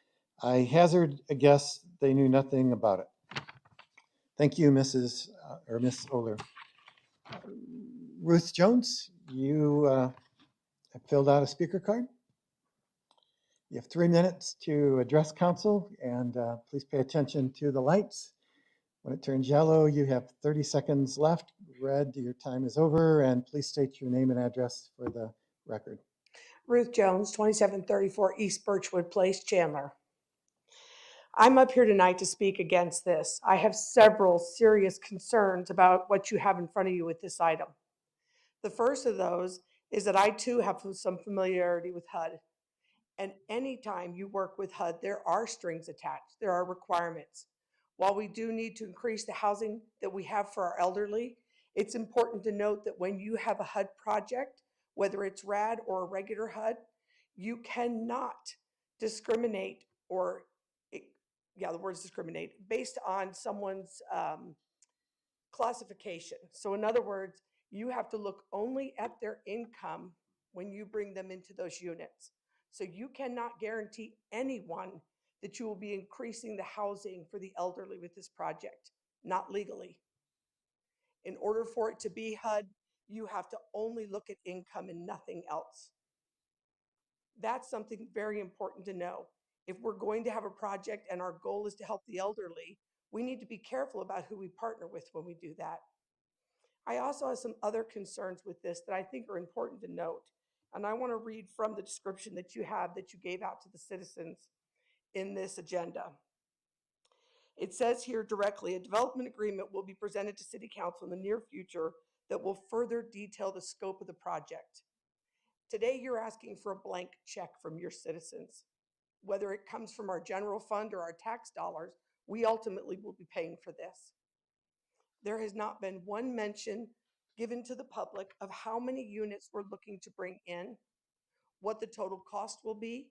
I hazard a guess they knew nothing about it. Thank you, Miss Oler. Ruth Jones, you have filled out a speaker card. You have 3 minutes to address council, and please pay attention to the lights. When it turns yellow, you have 30 seconds left. Red, your time is over, and please state your name and address for the record. Ruth Jones, 2734 East Birchwood Place, Chandler. I'm up here tonight to speak against this. I have several serious concerns about what you have in front of you with this item. The first of those is that I too have some familiarity with HUD. And anytime you work with HUD, there are strings attached. There are requirements. While we do need to increase the housing that we have for our elderly, it's important to note that when you have a HUD project, whether it's RAD or a regular HUD, you cannot discriminate the word is discriminate, based on someone's classification. So in other words, you have to look only at their income when you bring them into those units. So you cannot guarantee anyone that you will be increasing the housing for the elderly with this project, not legally. In order for it to be HUD, you have to only look at income and nothing else. That's something very important to know. If we're going to have a project and our goal is to help the elderly, we need to be careful about who we partner with when we do that. I also have some other concerns with this that I think are important to note. And I want to read from the description that you gave out to the citizens in this agenda. It says here directly, a development agreement will be presented to City Council in the near future that will further detail the scope of the project. Today, you're asking for a blank check from your citizens. Whether it comes from our general fund or our tax dollars, we ultimately will be paying for this. There has not been one mention given to the public of how many units we're looking to bring in, what the total cost will be,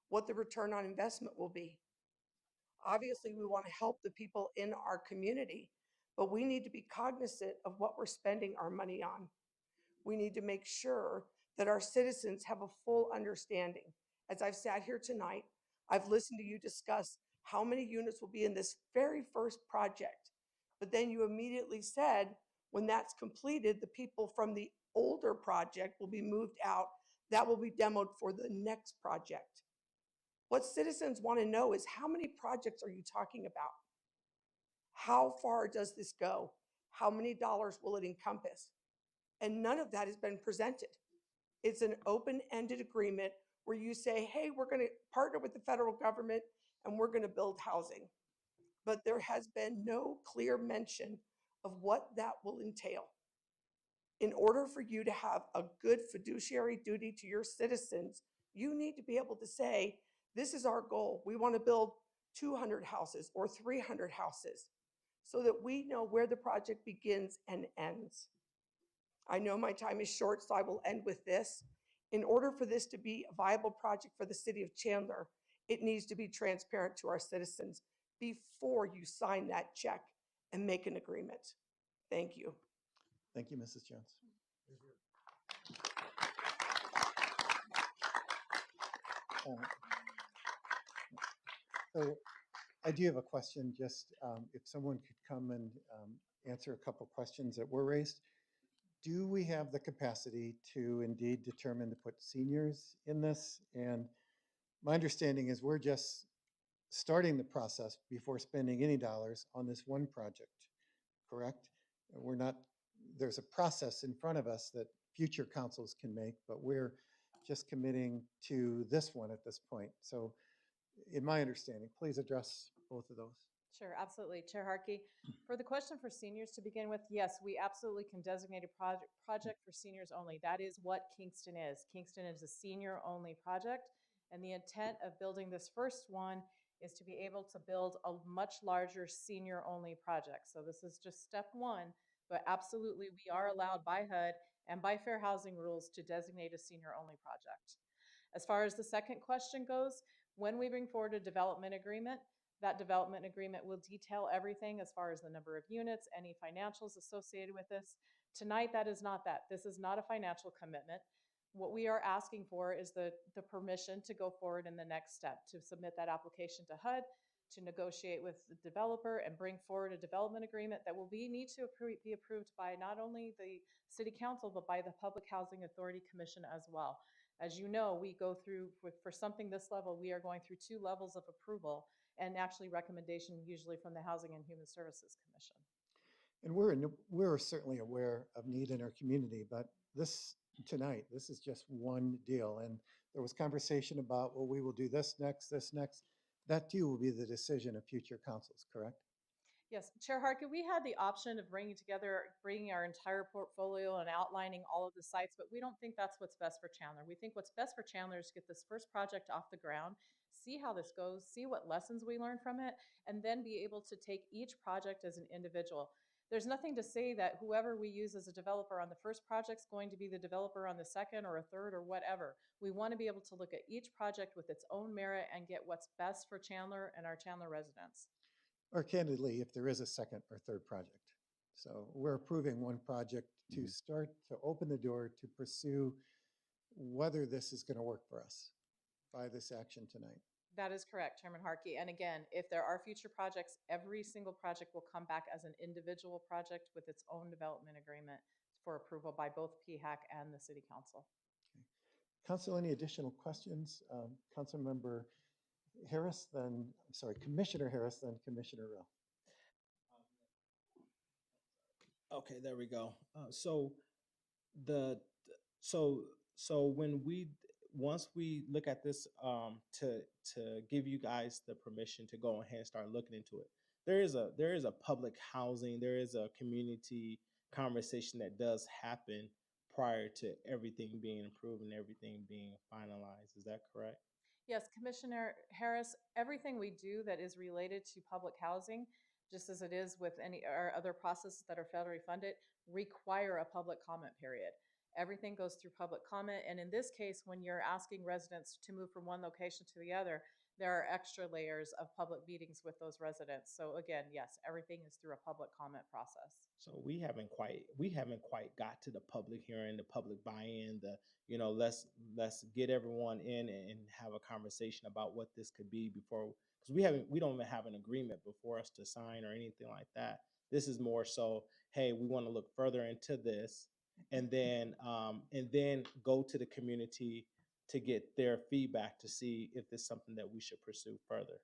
what the return on investment will be. Obviously, we want to help the people in our community, but we need to be cognizant of what we're spending our money on. We need to make sure that our citizens have a full understanding. As I've sat here tonight, I've listened to you discuss how many units will be in this very first project, but then you immediately said, When that's completed, the people from the older project will be moved out. That will be demoed for the next project. What citizens want to know is, how many projects are you talking about? How far does this go? How many dollars will it encompass? And none of that has been presented. It's an open-ended agreement where you say, hey, we're going to partner with the federal government and we're going to build housing. But there has been no clear mention of what that will entail. In order for you to have a good fiduciary duty to your citizens, you need to be able to say, this is our goal. We want to build 200 houses or 300 houses so that we know where the project begins and ends. I know my time is short, so I will end with this. In order for this to be a viable project for the city of Chandler, it needs to be transparent to our citizens before you sign that check and make an agreement. Thank you. Thank you, Mrs. Jones. So I do have a question, just if someone could come and answer a couple questions that were raised. Do we have the capacity to indeed determine to put seniors in this? And my understanding is we're just starting the process before spending any dollars on this one project, correct? We're not, there's a process in front of us that future councils can make, but we're just committing to this one at this point. So in my understanding, please address both of those. Sure, absolutely. Chair Harkey, for the question for seniors to begin with, yes, we absolutely can designate a project for seniors only. That is what Kingston is. Kingston is a senior-only project, and the intent of building this first one is to be able to build a much larger senior-only project. So this is just step one, but absolutely we are allowed by HUD and by fair housing rules to designate a senior-only project. As far as the second question goes, when we bring forward a development agreement, that development agreement will detail everything as far as the number of units, any financials associated with this. Tonight, that is not that. This is not a financial commitment. What we are asking for is the permission to go forward in the next step, to submit that application to HUD, to negotiate with the developer and bring forward a development agreement that will need to be approved by not only the City Council, but by the Public Housing Authority Commission as well. As you know, we go through, for something this level, we are going through 2 levels of approval and actually recommendation usually from the Housing and Human Services Commission. And we're certainly aware of need in our community, but this tonight, this is just one deal. And there was conversation about, well, we will do this next, this next. That too will be the decision of future councils, correct? Yes, Chair Harkin, we had the option of bringing our entire portfolio and outlining all of the sites, but we don't think that's what's best for Chandler. We think what's best for Chandler is get this first project off the ground, see how this goes, see what lessons we learn from it, and then be able to take each project as an individual. There's nothing to say that whoever we use as a developer on the first project is going to be the developer on the second or a third or whatever. We want to be able to look at each project with its own merit and get what's best for Chandler and our Chandler residents. Or candidly, if there is a second or third project. So we're approving one project to start to open the door to pursue whether this is going to work for us by this action tonight. That is correct, Chairman Harkey. And again, if there are future projects, every single project will come back as an individual project with its own development agreement for approval by both PHAC and the City Council. Okay. Council, any additional questions? Councilmember Harris, then, I'm sorry, Commissioner Harris, then Commissioner Rowe. Okay, there we go. So when once we look at this, to give you guys the permission to go ahead and start looking into it, there is a public housing, there is a community conversation that does happen prior to everything being approved and everything being finalized. Is that correct? Yes, Commissioner Harris, everything we do that is related to public housing, just as it is with any or other processes that are federally funded, require a public comment period. Everything goes through public comment. And in this case, when you're asking residents to move from one location to the other, there are extra layers of public meetings with those residents. So again, yes, everything is through a public comment process. So we haven't quite got to the public hearing, the public buy-in, let's get everyone in and have a conversation about what this could be before, because we don't even have an agreement before us to sign or anything like that. This is more so, hey, we want to look further into this, and then go to the community to get their feedback to see if it's something that we should pursue further.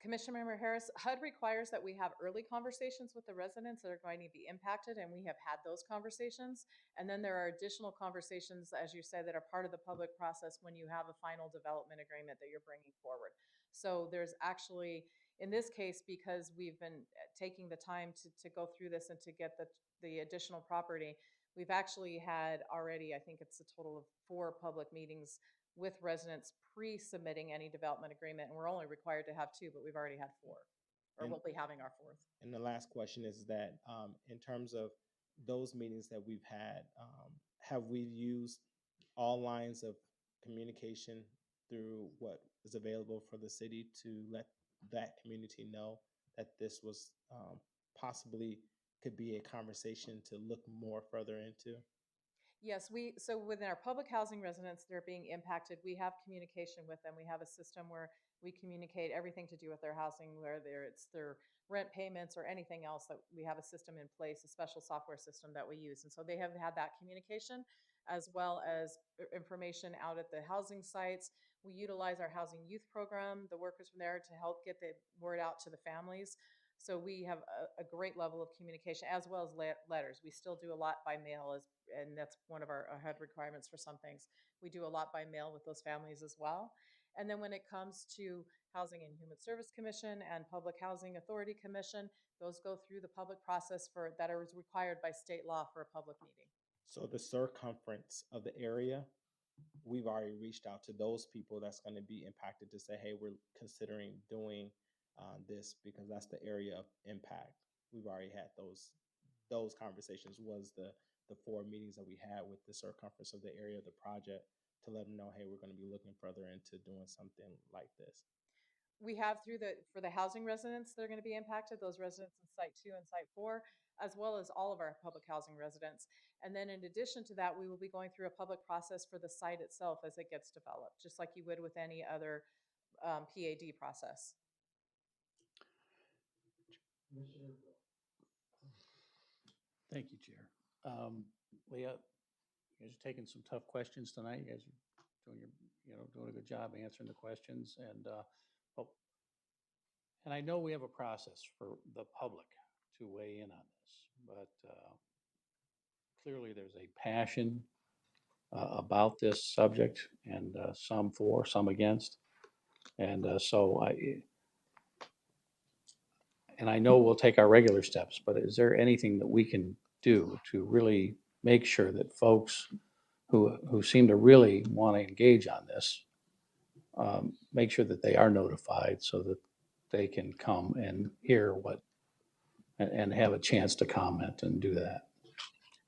Commissioner Member Harris, HUD requires that we have early conversations with the residents that are going to be impacted, and we have had those conversations. And then there are additional conversations, as you said, that are part of the public process when you have a final development agreement that you're bringing forward. So there's actually, in this case, because we've been taking the time to go through this and to get the additional property, we've actually had already, I think it's a total of 4 public meetings with residents pre-submitting any development agreement, and we're only required to have 2, but we've already had 4, or And- we'll be having our 4th. And the last question is that, in terms of those meetings that we've had, have we used all lines of communication through what is available for the city to let that community know that this was possibly could be a conversation to look more further into? Yes, so within our public housing residents that are being impacted, we have communication with them. We have a system where we communicate everything to do with their housing, whether it's their rent payments or anything else, that we have a system in place, a special software system that we use. And so they have had that communication, as well as information out at the housing sites. We utilize our housing youth program, the workers from there, to help get the word out to the families. So we have a great level of communication, as well as letters. We still do a lot by mail, and that's one of our HUD requirements for some things. We do a lot by mail with those families as well. And then when it comes to Housing and Human Service Commission and Public Housing Authority Commission, those go through the public process that is required by state law for a public meeting. So the circumference of the area, we've already reached out to those people that's going to be impacted to say, hey, we're considering doing this because that's the area of impact. We've already had those conversations. Was the 4 meetings that we had with the circumference of the area of the project to let them know, hey, we're going to be looking further into doing something like this. We have for the housing residents that are going to be impacted, those residents in Site 2 and Site 4, as well as all of our public housing residents. And then in addition to that, we will be going through a public process for the site itself as it gets developed, just like you would with any other PAD process. Thank you, Chair. Leah, you guys are taking some tough questions tonight. You guys are doing a good job answering the questions. And I know we have a process for the public to weigh in on this, but clearly there's a passion about this subject, and some for, some against. And I know we'll take our regular steps, but is there anything that we can do to really make sure that folks who seem to really want to engage on this, make sure that they are notified so that they can come and hear and have a chance to comment and do that?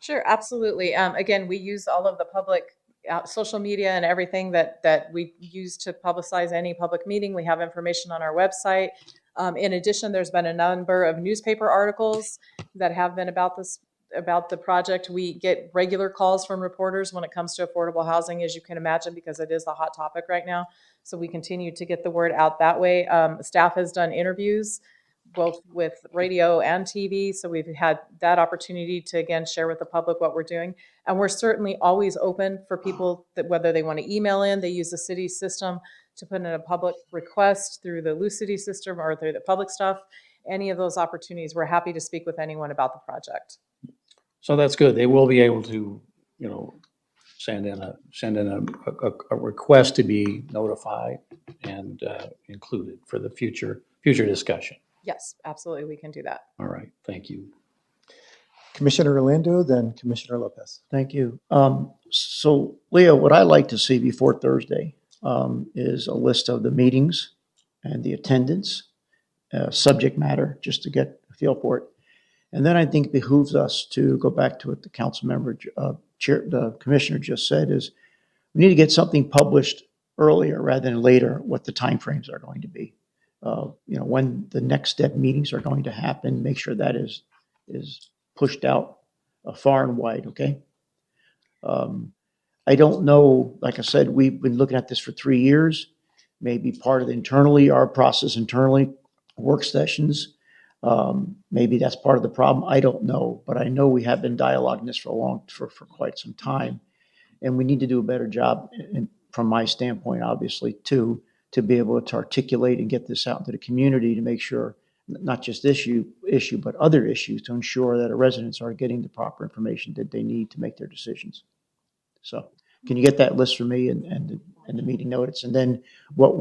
Sure, absolutely. Again, we use all of the public social media and everything that we use to publicize any public meeting. We have information on our website. In addition, there's been a number of newspaper articles that have been about the project. We get regular calls from reporters when it comes to affordable housing, as you can imagine, because it is a hot topic right now. So we continue to get the word out that way. Staff has done interviews both with radio and TV. So we've had that opportunity to, again, share with the public what we're doing. And we're certainly always open for people that, whether they want to email in, they use the city system to put in a public request through the Lucity system or through the public stuff. Any of those opportunities, we're happy to speak with anyone about the project. So that's good. They will be able to, send in a request to be notified and included for the future discussion. Yes, absolutely, we can do that. All right, thank you. Commissioner Orlando, then Commissioner Lopez. Thank you. So Leah, what I like to see before Thursday is a list of the meetings and the attendance, subject matter, just to get a feel for it. And then I think it behooves us to go back to what the council member, the commissioner just said, is we need to get something published earlier rather than later, what the timeframes are going to be. When the next step meetings are going to happen, make sure that is pushed out far and wide, okay? I don't know, like I said, we've been looking at this for 3 years, maybe part of our process internally, work sessions. Maybe that's part of the problem. I don't know, but I know we have been dialoguing this for quite some time. And we need to do a better job, from my standpoint, obviously, too, to be able to articulate and get this out into the community to make sure not just this issue, but other issues, to ensure that our residents are getting the proper information that they need to make their decisions. So can you get that list for me and the meeting notice? And then at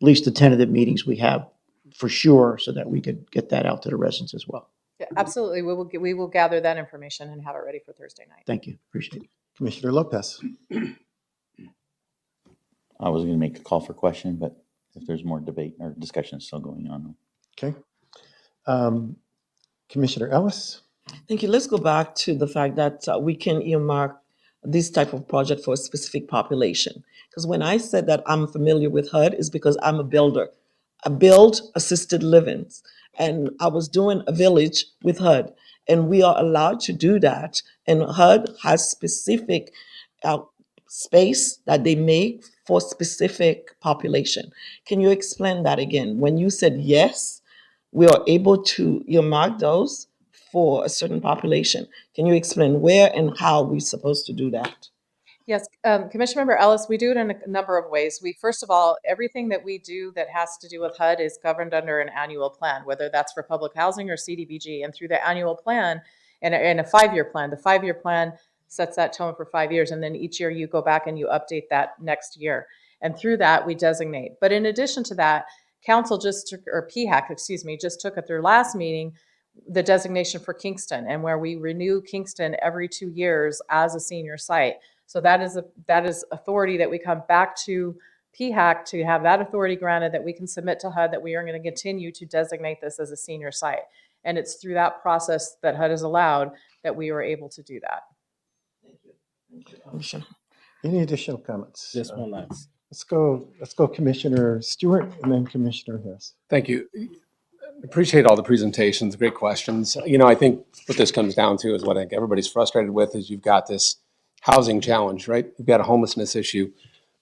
least the tentative meetings we have for sure, so that we could get that out to the residents as well. Yeah, absolutely. We will gather that information and have it ready for Thursday night. Thank you. Appreciate it. Commissioner Lopez. I was going to make a call for question, but if there's more debate or discussion still going on. Okay. Commissioner Ellis. Thank you. Let's go back to the fact that we can earmark this type of project for a specific population. Because when I said that I'm familiar with HUD, is because I'm a builder. I build assisted livings, and I was doing a village with HUD, and we are allowed to do that. And HUD has specific space that they make for specific population. Can you explain that again? When you said yes, we are able to earmark those for a certain population. Can you explain where and how we're supposed to do that? Yes, Commission Member Ellis, we do it in a number of ways. First of all, everything that we do that has to do with HUD is governed under an annual plan, whether that's for public housing or CDBG. And through the annual plan and a 5-year plan, the 5-year plan sets that tone for 5 years. And then each year you go back and you update that next year. And through that, we designate. But in addition to that, Council or PHAC, just took at their last meeting the designation for Kingston, and where we renew Kingston every 2 years as a senior site. So that is authority that we come back to PHAC to have that authority granted, that we can submit to HUD that we are going to continue to designate this as a senior site. And it's through that process that HUD has allowed that we were able to do that. Thank you. Any additional comments? Just one last. Let's go Commissioner Stewart and then Commissioner Harris. Thank you. Appreciate all the presentations, great questions. I think what this comes down to is what I think everybody's frustrated with is you've got this housing challenge, right? You've got a homelessness issue.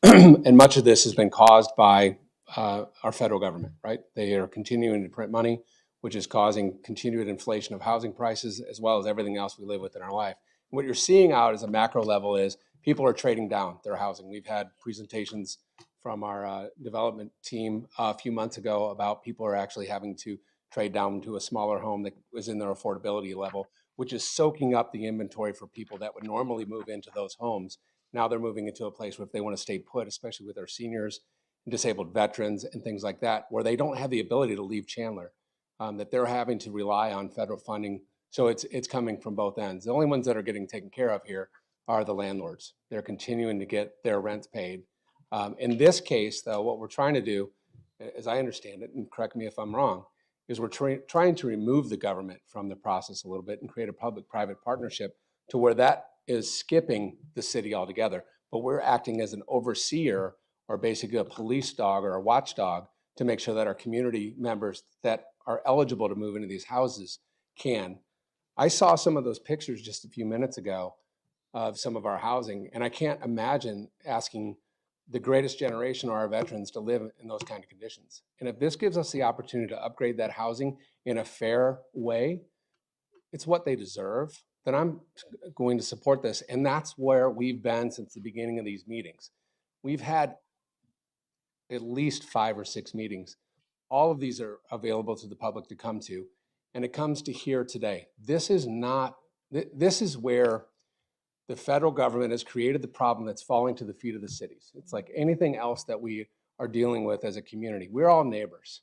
And much of this has been caused by our federal government, right? They are continuing to print money, which is causing continued inflation of housing prices, as well as everything else we live with in our life. And what you're seeing out as a macro level is people are trading down their housing. We've had presentations from our development team a few months ago about people are actually having to trade down to a smaller home that was in their affordability level, which is soaking up the inventory for people that would normally move into those homes. Now they're moving into a place where if they want to stay put, especially with our seniors and disabled veterans and things like that, where they don't have the ability to leave Chandler, that they're having to rely on federal funding. So it's coming from both ends. The only ones that are getting taken care of here are the landlords. They're continuing to get their rents paid. In this case, though, what we're trying to do, as I understand it, and correct me if I'm wrong, is we're trying to remove the government from the process a little bit and create a public-private partnership to where that is skipping the city altogether. But we're acting as an overseer, or basically a police dog or a watchdog, to make sure that our community members that are eligible to move into these houses can. I saw some of those pictures just a few minutes ago of some of our housing, and I can't imagine asking the greatest generation of our veterans to live in those kind of conditions. And if this gives us the opportunity to upgrade that housing in a fair way, it's what they deserve, then I'm going to support this. And that's where we've been since the beginning of these meetings. We've had at least 5 or 6 meetings. All of these are available to the public to come to. And it comes to here today. This is where the federal government has created the problem that's falling to the feet of the cities. It's like anything else that we are dealing with as a community. We're all neighbors,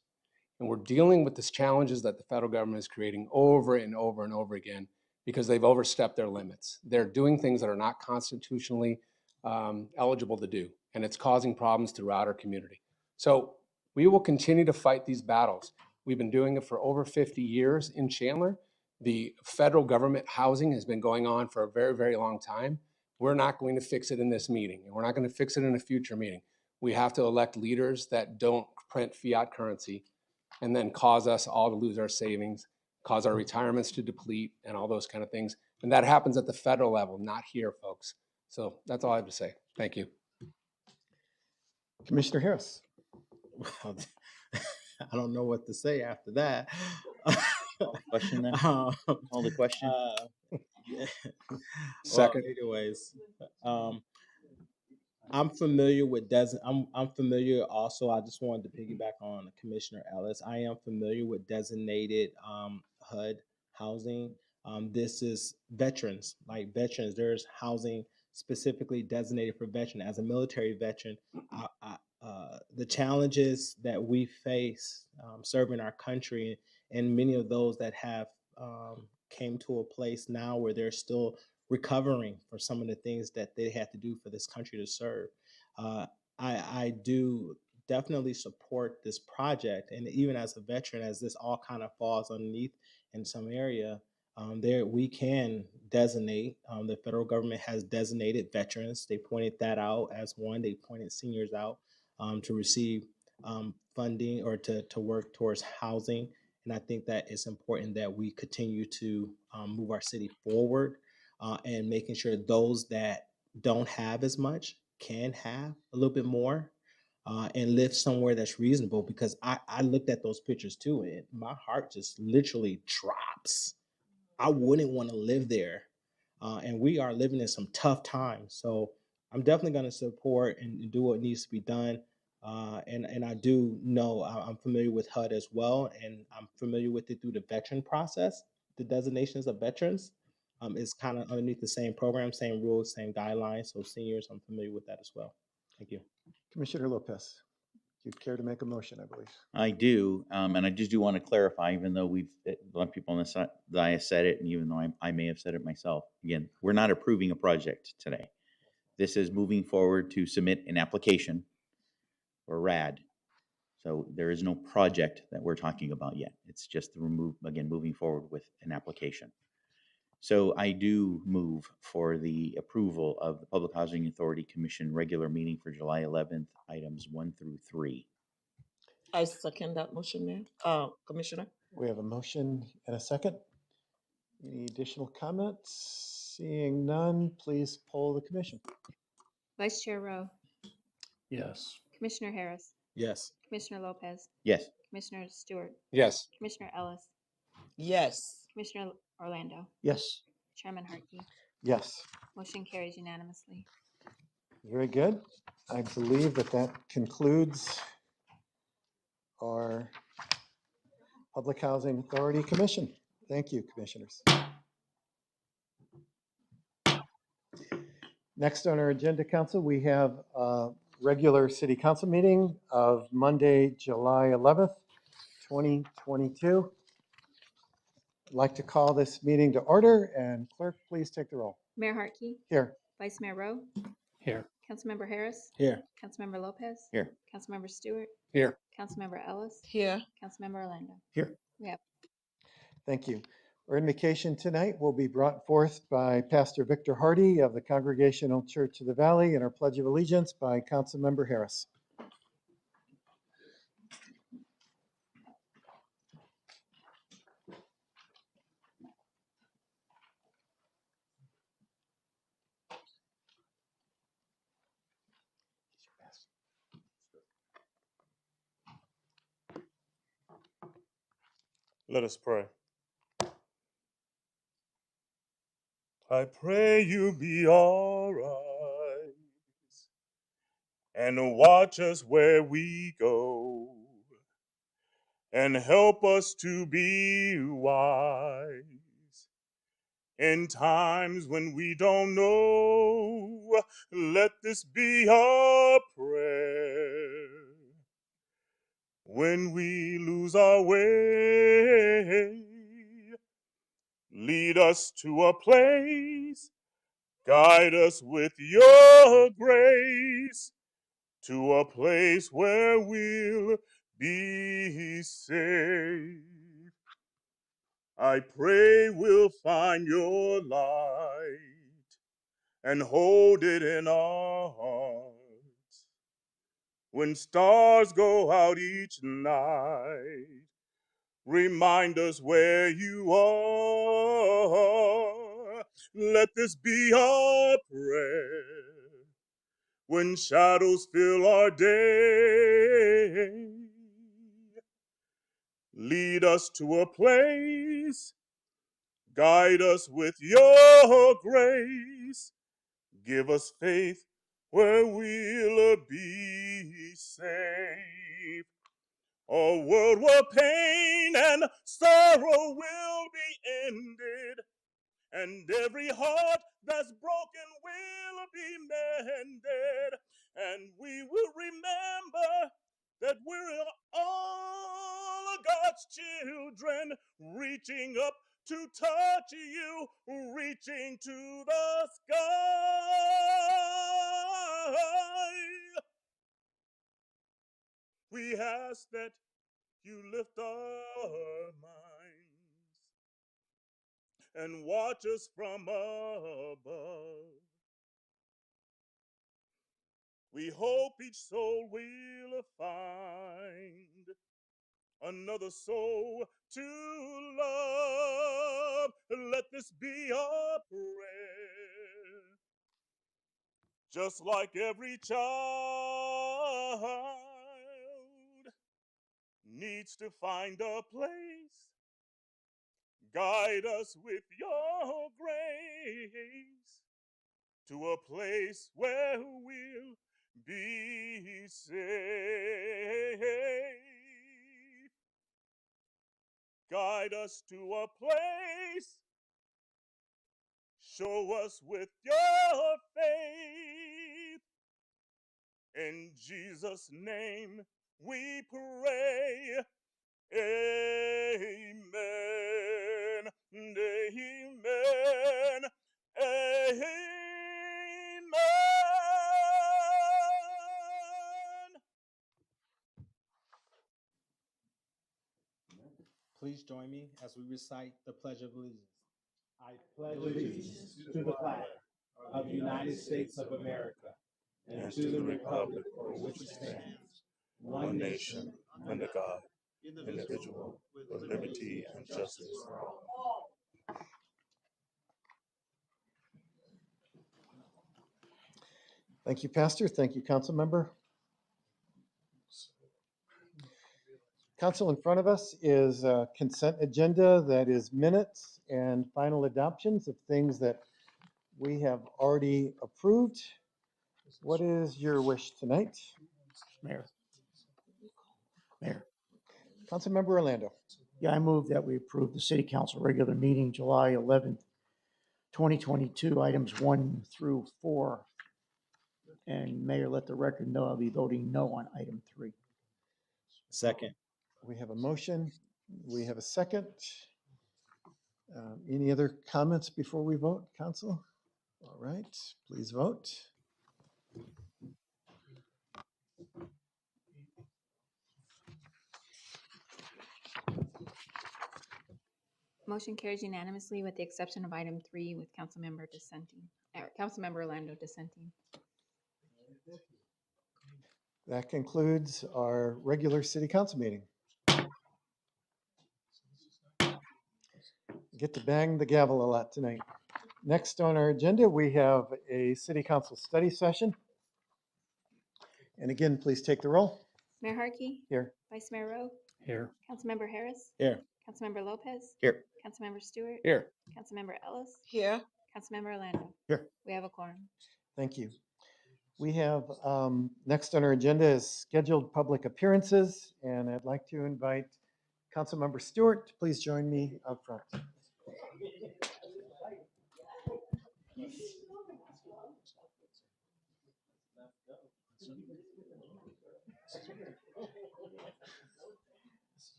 and we're dealing with these challenges that the federal government is creating over and over and over again because they've overstepped their limits. They're doing things that are not constitutionally eligible to do, and it's causing problems throughout our community. So we will continue to fight these battles. We've been doing it for over 50 years in Chandler. The federal government housing has been going on for a very, very long time. We're not going to fix it in this meeting, and we're not going to fix it in a future meeting. We have to elect leaders that don't print fiat currency and then cause us all to lose our savings, cause our retirements to deplete, and all those kind of things. And that happens at the federal level, not here, folks. So that's all I have to say. Thank you. Commissioner Harris. Well, I don't know what to say after that. Question then? Um, Call the question? yeah. Well, Second. anyways, I'm familiar with I'm familiar also. I just wanted to piggyback on Commissioner Ellis. I am familiar with designated HUD housing. This is veterans, like veterans. There's housing specifically designated for veteran. As a military veteran, the challenges that we face serving our country, and many of those that have came to a place now where they're still recovering for some of the things that they had to do for this country to serve. Uh, I do definitely support this project, and even as a veteran, as this all kind of falls underneath in some area, there we can designate. The federal government has designated veterans. They pointed that out as one. They pointed seniors out to receive funding or to work towards housing. And I think that it's important that we continue to move our city forward and making sure those that don't have as much can have a little bit more and live somewhere that's reasonable. Because I looked at those pictures too, and my heart just literally drops. I wouldn't want to live there. And we are living in some tough times. So I'm definitely going to support and do what needs to be done. And I do know I'm familiar with HUD as well, and I'm familiar with it through the veteran process. The designations of veterans is kind of underneath the same program, same rules, same guidelines. So seniors, I'm familiar with that as well. Thank you. Commissioner Lopez, do you care to make a motion, I believe? I do, and I just do want to clarify, even though a lot of people on the dais said it, and even though I may have said it myself, again, we're not approving a project today. This is moving forward to submit an application or RAD. So there is no project that we're talking about yet. It's just moving forward with an application. So I do move for the approval of the Public Housing Authority Commission regular meeting for July 11th, items 1 through 3. I second that motion, Mayor. Commissioner. We have a motion and a second. Any additional comments? Seeing none, please poll the commission. Vice Chair Rowe, Yes. Commissioner Harris, Yes. Commissioner Lopez, Yes. Commissioner Stewart, Yes. Commissioner Ellis, Yes. Commissioner Orlando, Yes. Chairman Harkey. Yes, Motion carries unanimously. very good. I believe that concludes our Public Housing Authority Commission. Thank you, commissioners. Next on our agenda, council, we have a regular city council meeting of Monday, July 11th, 2022. I'd like to call this meeting to order, and clerk, please take the roll. Mayor Harkey, Here. Vice Mayor Rowe, Here. Councilmember Harris, Here. Councilmember Lopez, Here. Councilmember Stewart, Here. Councilmember Ellis, Here. Councilmember Orlando. Here. We have Thank you. Our invocation tonight will be brought forth by Pastor Victor Hardy of the Congregational Church of the Valley, and our Pledge of Allegiance by Councilmember Harris. Let us pray. I pray you be all right and watch us where we go and help us to be wise in times when we don't know. Let this be our prayer. When we lose our way, lead us to a place, guide us with your grace, to a place where we'll be safe. I pray we'll find your light and hold it in our hearts. When stars go out each night, remind us where you are. Let this be our prayer. When shadows fill our day, Lead us to a place, guide us with your grace. Give us faith where we'll be safe. A world where pain and sorrow will be ended, and every heart that's broken will be mended. And we will remember that we're all God's children, reaching up to touch you, reaching to the sky. We ask that you lift our minds and watch us from above. We hope each soul will find another soul to love. Let this be our prayer. Just like every child needs to find a place, guide us with your grace to a place where we'll be safe. Guide us to a place, show us with your faith. In Jesus' name we pray. Amen. And amen. Amen. Please join me as we recite the Pledge of Allegiance. I pledge allegiance to the flag of the United States of America and to the republic for which it stands, one nation, under God, indivisible, with liberty and justice for all. Thank you, Pastor. Thank you, Council Member. Council, in front of us is a consent agenda that is minutes and final adoptions of things that we have already approved. What is your wish tonight? Mayor. Councilmember Orlando. Yeah, I move that we approve the city council regular meeting, July 11th, 2022, items 1 through 4. And Mayor, let the record know I'll be voting no on item 3. Second. We have a motion. We have a second. Any other comments before we vote, Council? All right, please vote. Motion carries unanimously with the exception of item 3 with Councilmember dissenting, or Councilmember Orlando dissenting. That concludes our regular city council meeting. Get to bang the gavel a lot tonight. Next on our agenda, we have a city council study session. And again, please take the roll. Mayor Harkey? Here. Vice Mayor Rowe? Here. Councilmember Harris? Here. Councilmember Lopez? Here. Councilmember Stewart? Here. Councilmember Ellis? Here. Councilmember Orlando? Here. We have a quorum. Thank you. We have, next on our agenda is scheduled public appearances, and I'd like to invite Councilmember Stewart to please join me up front.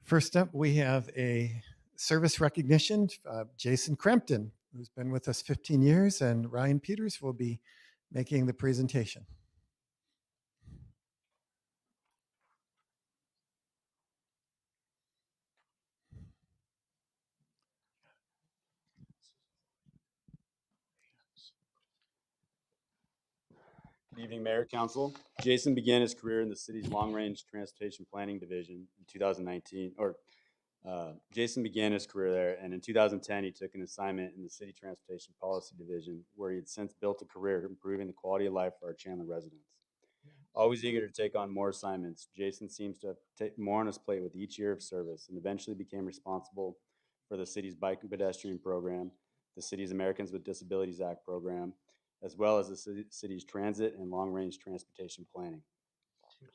First up, we have a service recognition, Jason Crampton, who's been with us 15 years, and Ryan Peters will be making the presentation. Good evening, Mayor, Council. Jason began his career in the city's long-range transportation planning division in 2019, or Jason began his career there, and in 2010, he took an assignment in the City Transportation Policy Division, where he had since built a career improving the quality of life for our Chandler residents. Always eager to take on more assignments, Jason seems to have more on his plate with each year of service and eventually became responsible for the city's bike and pedestrian program, the city's Americans with Disabilities Act program, as well as the city's transit and long-range transportation planning.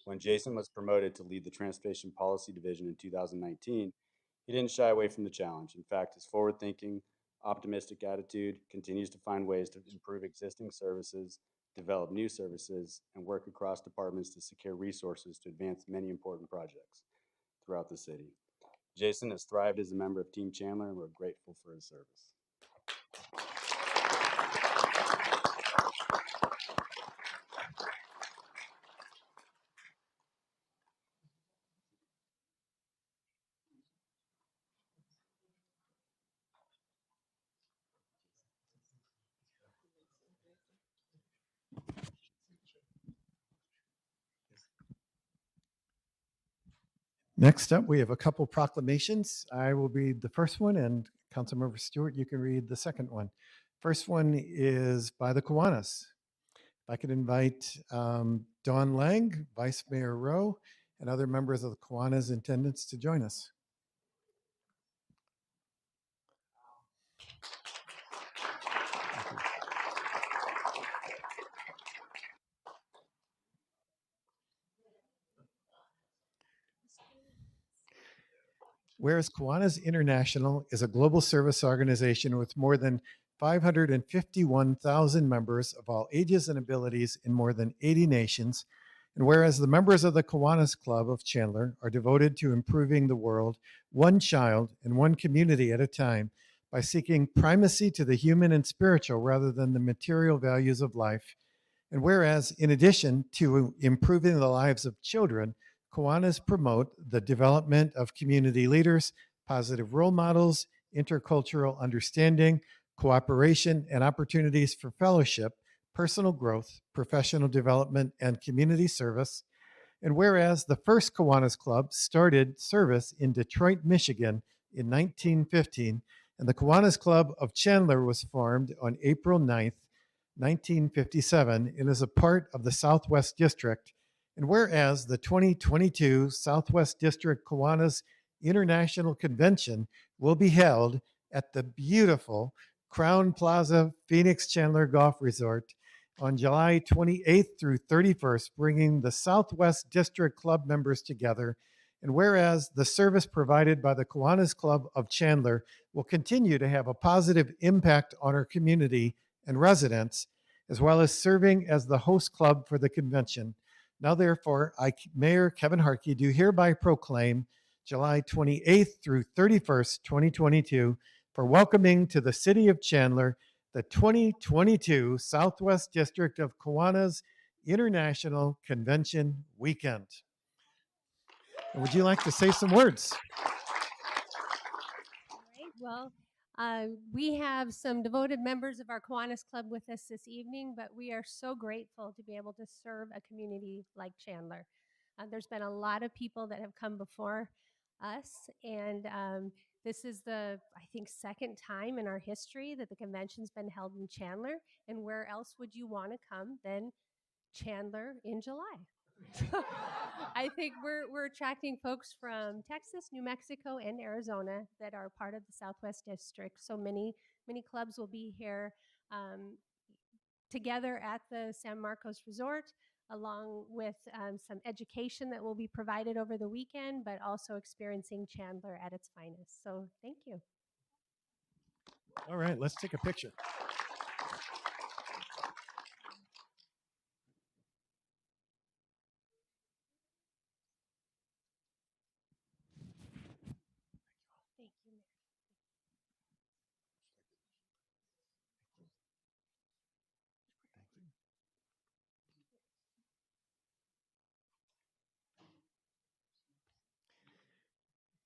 When Jason was promoted to lead the Transportation Policy Division in 2019, he didn't shy away from the challenge. In fact, his forward-thinking, optimistic attitude continues to find ways to improve existing services, develop new services, and work across departments to secure resources to advance many important projects throughout the city. Jason has thrived as a member of Team Chandler, and we're grateful for his service. Next up, we have a couple proclamations. I will read the first one, and Councilmember Stewart, you can read the second one. First one is by the Kiwanis. If I could invite Dawn Lang, Vice Mayor Rowe, and other members of the Kiwanis in attendance to join us. Whereas Kiwanis International is a global service organization with more than 551,000 members of all ages and abilities in more than 80 nations, and whereas the members of the Kiwanis Club of Chandler are devoted to improving the world one child and one community at a time by seeking primacy to the human and spiritual rather than the material values of life, and whereas in addition to improving the lives of children, Kiwanis promote the development of community leaders, positive role models, intercultural understanding, cooperation, and opportunities for fellowship, personal growth, professional development, and community service. And whereas the first Kiwanis Club started service in Detroit, Michigan in 1915, and the Kiwanis Club of Chandler was formed on April 9th, 1957, and is a part of the Southwest District. And whereas the 2022 Southwest District Kiwanis International Convention will be held at the beautiful Crown Plaza Phoenix Chandler Golf Resort on July 28th through 31st, bringing the Southwest District Club members together. And whereas the service provided by the Kiwanis Club of Chandler will continue to have a positive impact on our community and residents, as well as serving as the host club for the convention. Now, therefore, I, Mayor Kevin Harkey, do hereby proclaim July 28th through 31st, 2022, for welcoming to the city of Chandler the 2022 Southwest District of Kiwanis International Convention Weekend. And would you like to say some words? All right, well, we have some devoted members of our Kiwanis Club with us this evening, but we are so grateful to be able to serve a community like Chandler. There's been a lot of people that have come before us, and this is the, I think, second time in our history that the convention's been held in Chandler. And where else would you want to come than Chandler in July? I think we're attracting folks from Texas, New Mexico, and Arizona that are part of the Southwest District. So many clubs will be here together at the San Marcos Resort, along with some education that will be provided over the weekend, but also experiencing Chandler at its finest. So thank you. All right, let's take a picture. Thank you.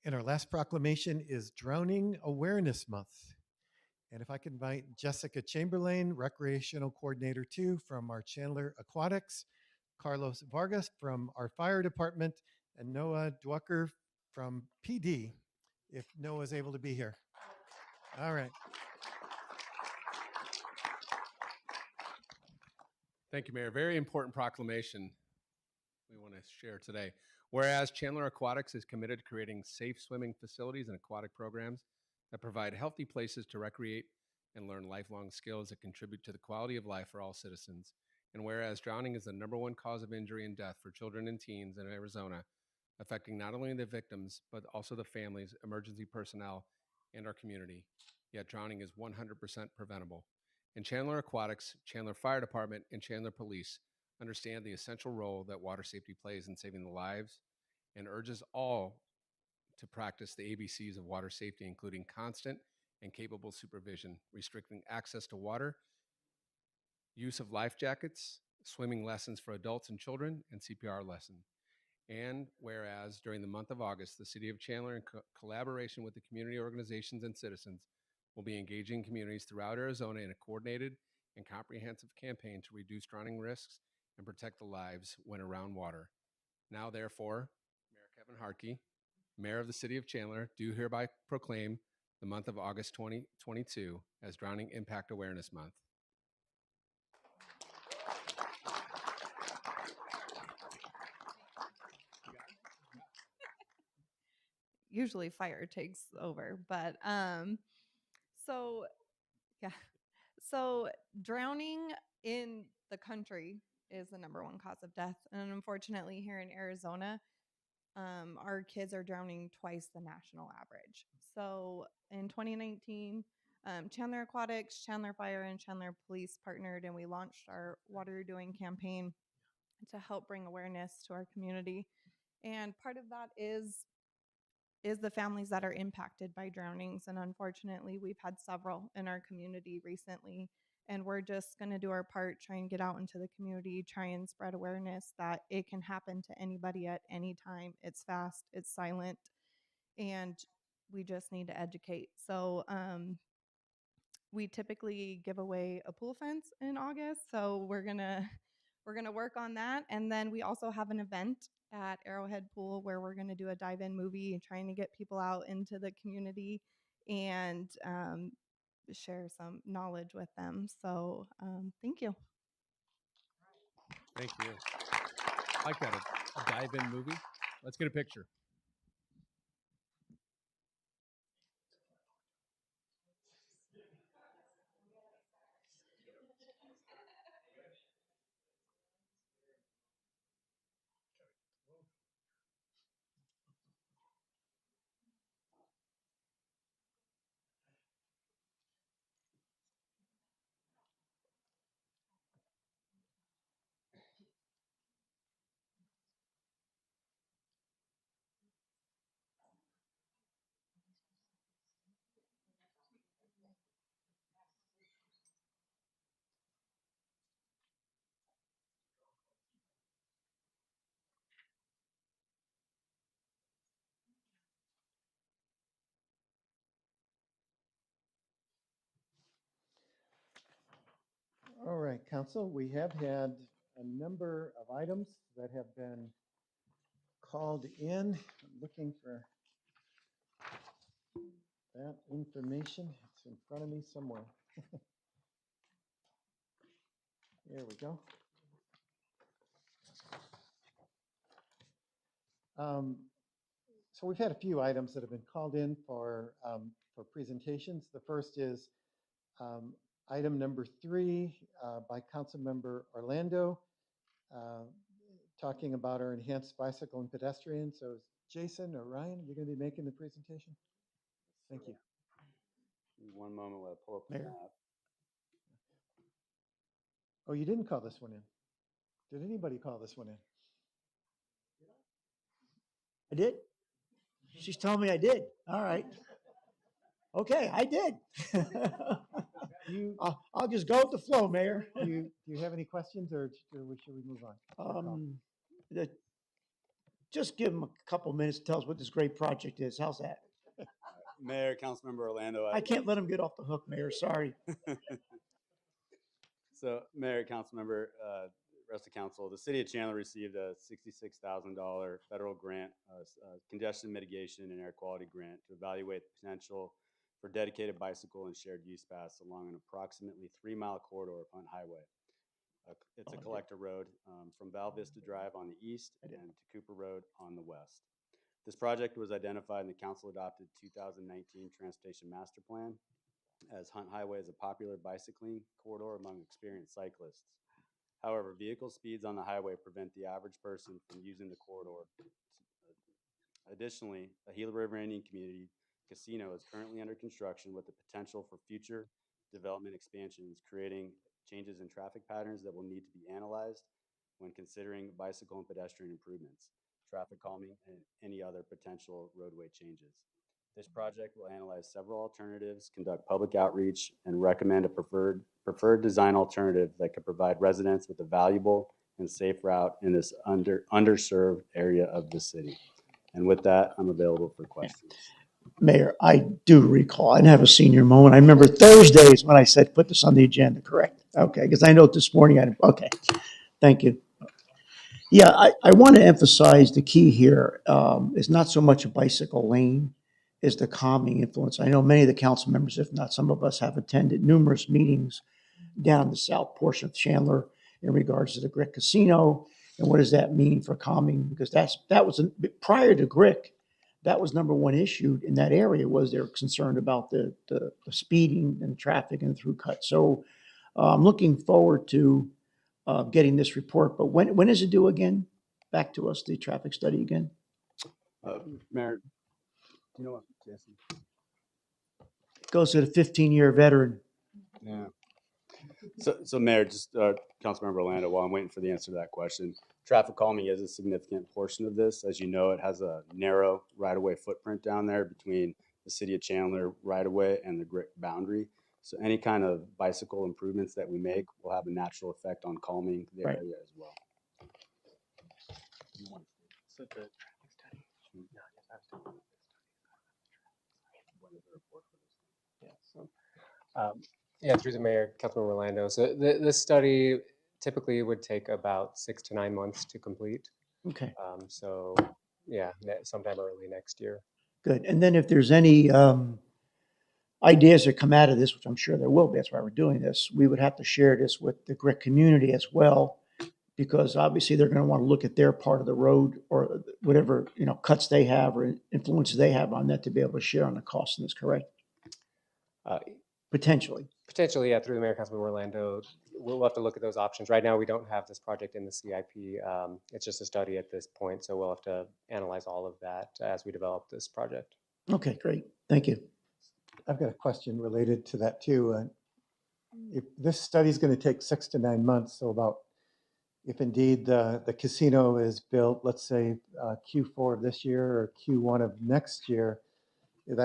And our last proclamation is Drowning Awareness Month. And if I could invite Jessica Chamberlain, Recreational Coordinator 2 from our Chandler Aquatics, Carlos Vargas from our Fire Department, and Noah Dwucker from PD, if Noah is able to be here. All right. Thank you, Mayor. Very important proclamation we want to share today. Whereas Chandler Aquatics is committed to creating safe swimming facilities and aquatic programs that provide healthy places to recreate and learn lifelong skills that contribute to the quality of life for all citizens. And whereas drowning is the #1 cause of injury and death for children and teens in Arizona, affecting not only the victims, but also the families, emergency personnel, and our community. Yet drowning is 100% preventable. And Chandler Aquatics, Chandler Fire Department, and Chandler Police understand the essential role that water safety plays in saving the lives and urges all to practice the ABCs of water safety, including constant and capable supervision, restricting access to water, use of life jackets, swimming lessons for adults and children, and CPR lessons. And whereas during the month of August, the City of Chandler, in collaboration with the community organizations and citizens, will be engaging communities throughout Arizona in a coordinated and comprehensive campaign to reduce drowning risks and protect the lives when around water. Now, therefore, Mayor Kevin Harkey, Mayor of the City of Chandler, do hereby proclaim the month of August 2022 as Drowning Impact Awareness Month. Usually fire takes over, but so yeah. So drowning in the country is the #1 cause of death. And unfortunately here in Arizona, our kids are drowning twice the national average. So in 2019, Chandler Aquatics, Chandler Fire, and Chandler Police partnered, and we launched our Water You're Doing campaign to help bring awareness to our community. And part of that is the families that are impacted by drownings. And unfortunately, we've had several in our community recently. And we're just going to do our part, try and get out into the community, try and spread awareness that it can happen to anybody at any time. It's fast, it's silent, and we just need to educate. So we typically give away a pool fence in August. So we're gonna work on that. And then we also have an event at Arrowhead Pool where we're gonna do a dive-in movie, trying to get people out into the community and share some knowledge with them. So thank you. Thank you. I like that, a dive-in movie. Let's get a picture. All right, Council, we have had a number of items that have been called in. I'm looking for that information. It's in front of me somewhere. There we go. So we've had a few items that have been called in for presentations. The first is item number 3 by Councilmember Orlando, talking about our enhanced bicycle and pedestrian. So Jason or Ryan, you're going to be making the presentation? Thank you. One moment while I pull up the Mayor. map. Oh, you didn't call this one in. Did anybody call this one in? I did? She's telling me I did. All right. Okay, I did. I'll just go with the flow, Mayor. Do you have any questions, or should we move on? Just give them a couple minutes to tell us what this great project is. How's that? Mayor, Councilmember Orlando. I can't let them get off the hook, Mayor. Sorry. So, Mayor, Councilmember, rest of council, the city of Chandler received a $66,000 federal grant, congestion mitigation and air quality grant to evaluate the potential for dedicated bicycle and shared use paths along an approximately 3-mile corridor of Hunt Highway. It's a collector road from Val Vista Drive on the east and to Cooper Road on the west. This project was identified in the council adopted 2019 Transportation Master Plan, as Hunt Highway is a popular bicycling corridor among experienced cyclists. However, vehicle speeds on the highway prevent the average person from using the corridor. Additionally, a Gila River Indian Community Casino is currently under construction with the potential for future development expansions, creating changes in traffic patterns that will need to be analyzed when considering bicycle and pedestrian improvements, traffic calming, and any other potential roadway changes. This project will analyze several alternatives, conduct public outreach, and recommend a preferred design alternative that could provide residents with a valuable and safe route in this underserved area of the city. And with that, I'm available for questions. Mayor, I do recall, I didn't have a senior moment. I remember Thursdays when I said, put this on the agenda, correct? Okay, because I know this morning, okay, thank you. Yeah, I want to emphasize the key here is not so much a bicycle lane, is the calming influence. I know many of the council members, if not some of us, have attended numerous meetings down the south portion of Chandler in regards to the Grick Casino. And what does that mean for calming? Because that was prior to Grick, that was number one issue in that area, was they were concerned about the speeding and traffic and through cut. So I'm looking forward to getting this report. But when is it due again? Back to us, the traffic study again? Mayor, do you know what, Jason? Goes to the 15-year veteran. Yeah. So Mayor, just Councilmember Orlando, while I'm waiting for the answer to that question, traffic calming is a significant portion of this. As you know, it has a narrow right-of-way footprint down there between the city of Chandler right-of-way and the Grick boundary. So any kind of bicycle improvements that we make will have a natural effect on calming the area as well. So the traffic study. Yeah. So, yeah, through the mayor, Councilmember Orlando. So this study typically would take about 6 to 9 months to complete. Okay. So, yeah, sometime early next year. Good. And then if there's any ideas that come out of this, which I'm sure there will be, that's why we're doing this, we would have to share this with the Grick community as well, because obviously they're going to want to look at their part of the road or whatever, cuts they have or influences they have on that to be able to share on the cost of this, correct? Potentially. Potentially, yeah, through the mayor, Councilmember Orlando. We'll have to look at those options. Right now, we don't have this project in the CIP. It's just a study at this point, so we'll have to analyze all of that as we develop this project. Okay, great. Thank you. I've got a question related to that too. If this study is going to take 6 to 9 months, so about if indeed the casino is built, let's say Q4 of this year or Q1 of next year, is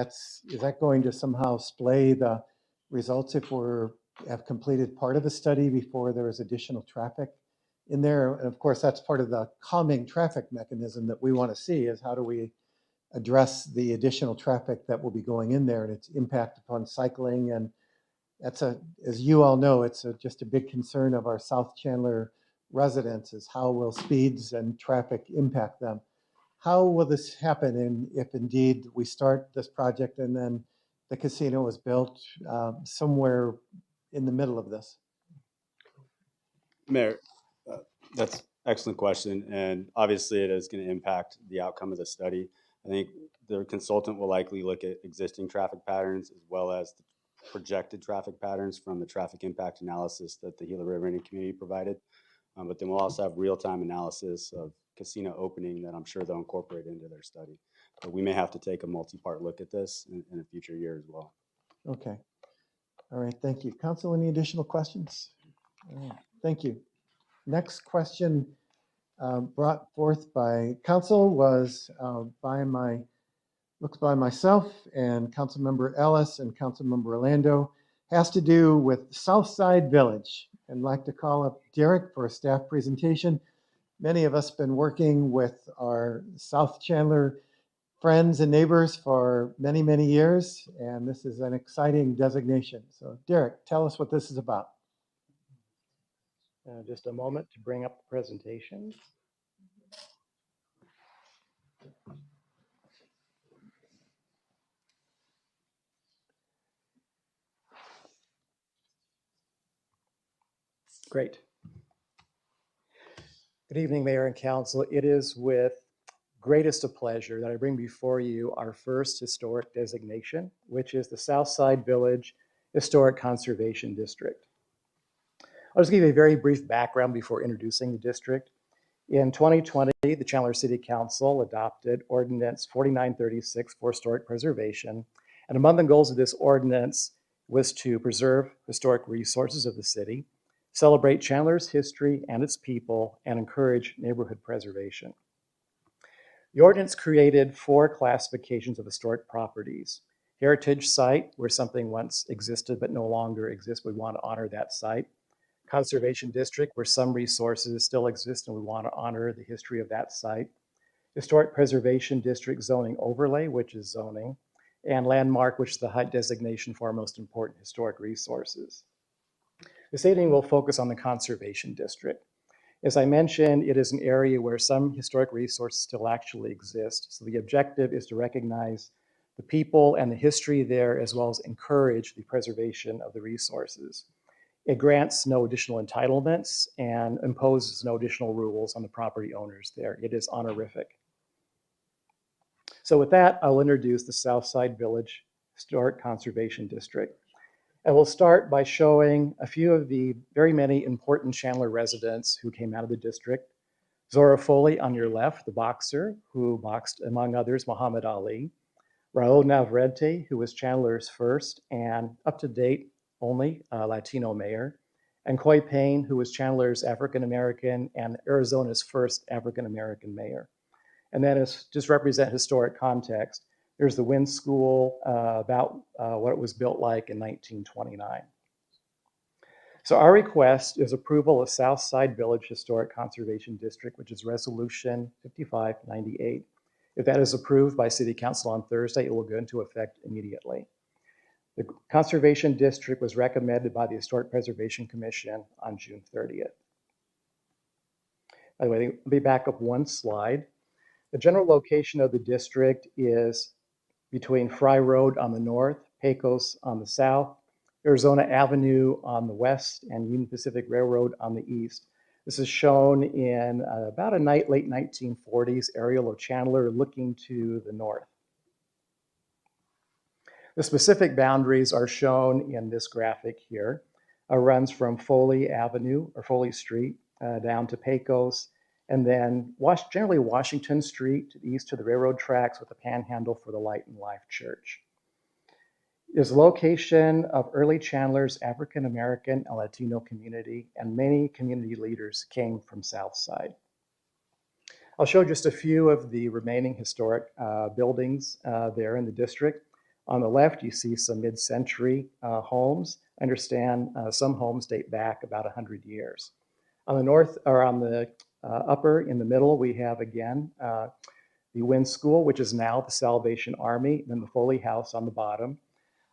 that going to somehow splay the results if have completed part of the study before there is additional traffic in there? And of course, that's part of the calming traffic mechanism that we want to see, is how do we address the additional traffic that will be going in there and its impact upon cycling. And that's as you all know, it's just a big concern of our South Chandler residents, is how will speeds and traffic impact them. How will this happen if indeed we start this project and then the casino is built somewhere in the middle of this? Mayor, that's an excellent question. And obviously it is going to impact the outcome of the study. I think the consultant will likely look at existing traffic patterns as well as the projected traffic patterns from the traffic impact analysis that the Gila River Indian Community provided. But then we'll also have real-time analysis of casino opening that I'm sure they'll incorporate into their study. But we may have to take a multi-part look at this in a future year as well. Okay. All right. Thank you. Council, any additional questions? All right. Thank you. Next question brought forth by council was by myself and Councilmember Ellis and Councilmember Orlando. Has to do with Southside Village. I'd like to call up Derek for a staff presentation. Many of us have been working with our South Chandler friends and neighbors for many, many years, and this is an exciting designation. So Derek, tell us what this is about. Just a moment to bring up the presentation. Great. Good evening, Mayor and Council. It is with greatest of pleasure that I bring before you our first historic designation, which is the Southside Village Historic Conservation District. I'll just give you a very brief background before introducing the district. In 2020, the Chandler City Council adopted Ordinance 4936 for historic preservation. And among the goals of this ordinance was to preserve historic resources of the city, celebrate Chandler's history and its people, and encourage neighborhood preservation. The ordinance created 4 classifications of historic properties. Heritage site, where something once existed but no longer exists, we want to honor that site. Conservation district, where some resources still exist and we want to honor the history of that site. Historic preservation district zoning overlay, which is zoning, and landmark, which is the height designation for our most important historic resources. This evening we'll focus on the conservation district. As I mentioned, it is an area where some historic resources still actually exist. So the objective is to recognize the people and the history there, as well as encourage the preservation of the resources. It grants no additional entitlements and imposes no additional rules on the property owners there. It is honorific. So with that, I'll introduce the Southside Village Historic Conservation District. And we'll start by showing a few of the very many important Chandler residents who came out of the district. Zora Foley on your left, the boxer who boxed, among others, Muhammad Ali. Raul Navarrete, who was Chandler's first and up-to-date only Latino mayor, and Coy Payne, who was Chandler's African-American and Arizona's first African-American mayor. And then as just represent historic context, there's the Wynn School about what it was built like in 1929. So our request is approval of Southside Village Historic Conservation District, which is Resolution 5598. If that is approved by City Council on Thursday, it will go into effect immediately. The Conservation District was recommended by the Historic Preservation Commission on June 30th. By the way, let me back up one slide. The general location of the district is between Fry Road on the north, Pecos on the south, Arizona Avenue on the west, and Union Pacific Railroad on the east. This is shown in about a late 1940s aerial of Chandler looking to the north. The specific boundaries are shown in this graphic here. It runs from Foley Avenue or Foley Street down to Pecos, and then generally Washington Street to the east to the railroad tracks with a panhandle for the Light and Life Church. It is the location of early Chandler's African American and Latino community, and many community leaders came from Southside. I'll show just a few of the remaining historic buildings there in the district. On the left, you see some mid-century homes. I understand some homes date back about 100 years. On the north, or on the upper, in the middle, we have again the Wynn School, which is now the Salvation Army, and then the Foley House on the bottom.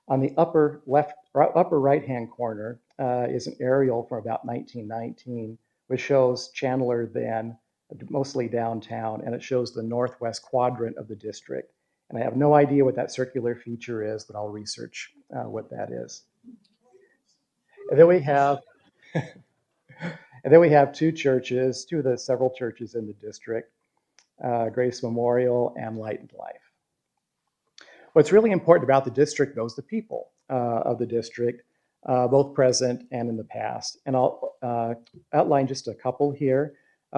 On the upper right-hand corner is an aerial from about 1919, which shows Chandler then, mostly downtown, and it shows the northwest quadrant of the district. And I have no idea what that circular feature is, but I'll research what that is. And then we have, two churches, two of the several churches in the district, Grace Memorial and Light and Life. What's really important about the district, though, is the people of the district, both present and in the past. And I'll outline just a couple here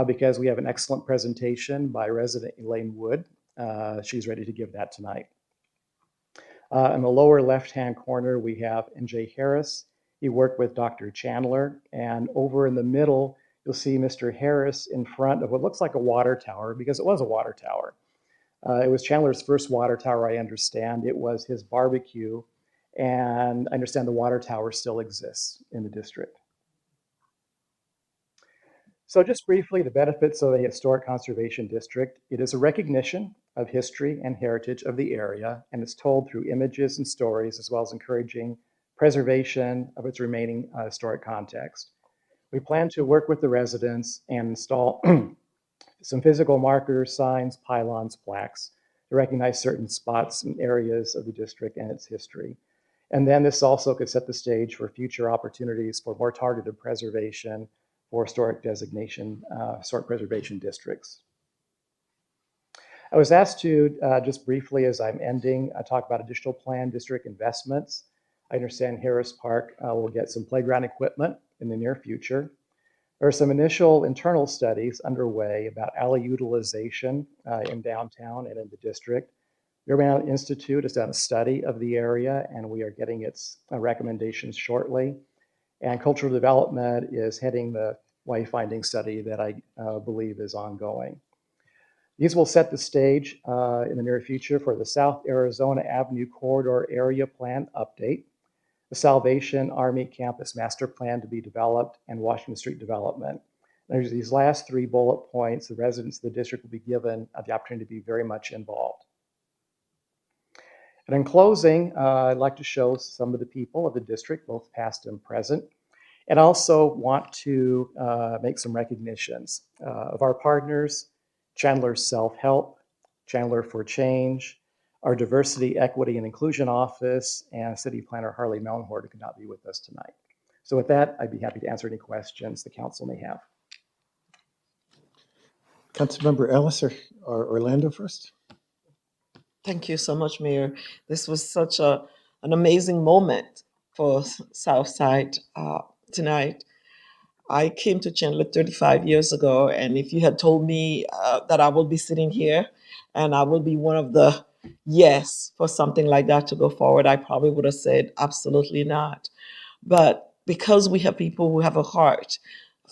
because we have an excellent presentation by resident Elaine Wood. She's ready to give that tonight. In the lower left-hand corner, we have N.J. Harris. He worked with Dr. Chandler. And over in the middle, you'll see Mr. Harris in front of what looks like a water tower, because it was a water tower. It was Chandler's first water tower, I understand. It was his barbecue. And I understand the water tower still exists in the district. So just briefly, the benefits of a historic conservation district. It is a recognition of history and heritage of the area, and it's told through images and stories, as well as encouraging preservation of its remaining historic context. We plan to work with the residents and install some physical markers, signs, pylons, plaques to recognize certain spots and areas of the district and its history. And then this also could set the stage for future opportunities for more targeted preservation for historic designation, historic preservation districts. I was asked to just briefly, as I'm ending, talk about additional planned district investments. I understand Harris Park will get some playground equipment in the near future. There are some initial internal studies underway about alley utilization in downtown and in the district. The Urban Island Institute has done a study of the area, and we are getting its recommendations shortly. And cultural development is heading the wayfinding study that I believe is ongoing. These will set the stage in the near future for the South Arizona Avenue Corridor Area Plan update, the Salvation Army Campus Master Plan to be developed, and Washington Street development. There's these last three bullet points. The residents of the district will be given the opportunity to be very much involved. And in closing, I'd like to show some of the people of the district, both past and present, and also want to make some recognitions of our partners, Chandler Self-Help, Chandler for Change, our Diversity, Equity, and Inclusion Office, and City Planner Harley Melnhorst, who could not be with us tonight. So with that, I'd be happy to answer any questions the council may have. Councilmember Ellis or Orlando first? Thank you so much, Mayor. This was such an amazing moment for Southside tonight. I came to Chandler 35 years ago, and if you had told me that I would be sitting here and I would be one of the yes for something like that to go forward, I probably would have said absolutely not. But because we have people who have a heart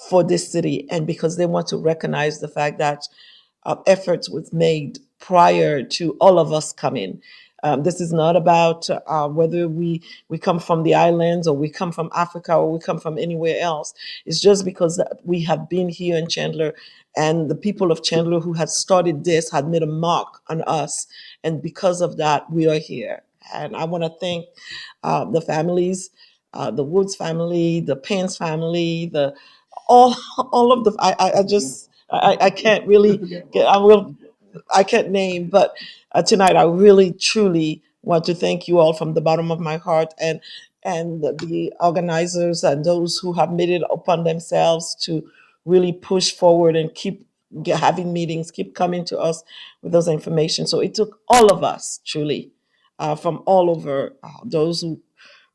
for this city, and because they want to recognize the fact that efforts was made prior to all of us coming. This is not about whether we come from the islands or we come from Africa or we come from anywhere else. It's just because we have been here in Chandler, and the people of Chandler who had started this had made a mark on us. And because of that, we are here. And I want to thank the families, the Woods family, the Pence family, all of the, I can't really get, I can't name, but tonight I really truly want to thank you all from the bottom of my heart, and the organizers and those who have made it upon themselves to really push forward and keep having meetings, keep coming to us with those information. So it took all of us truly from all over, those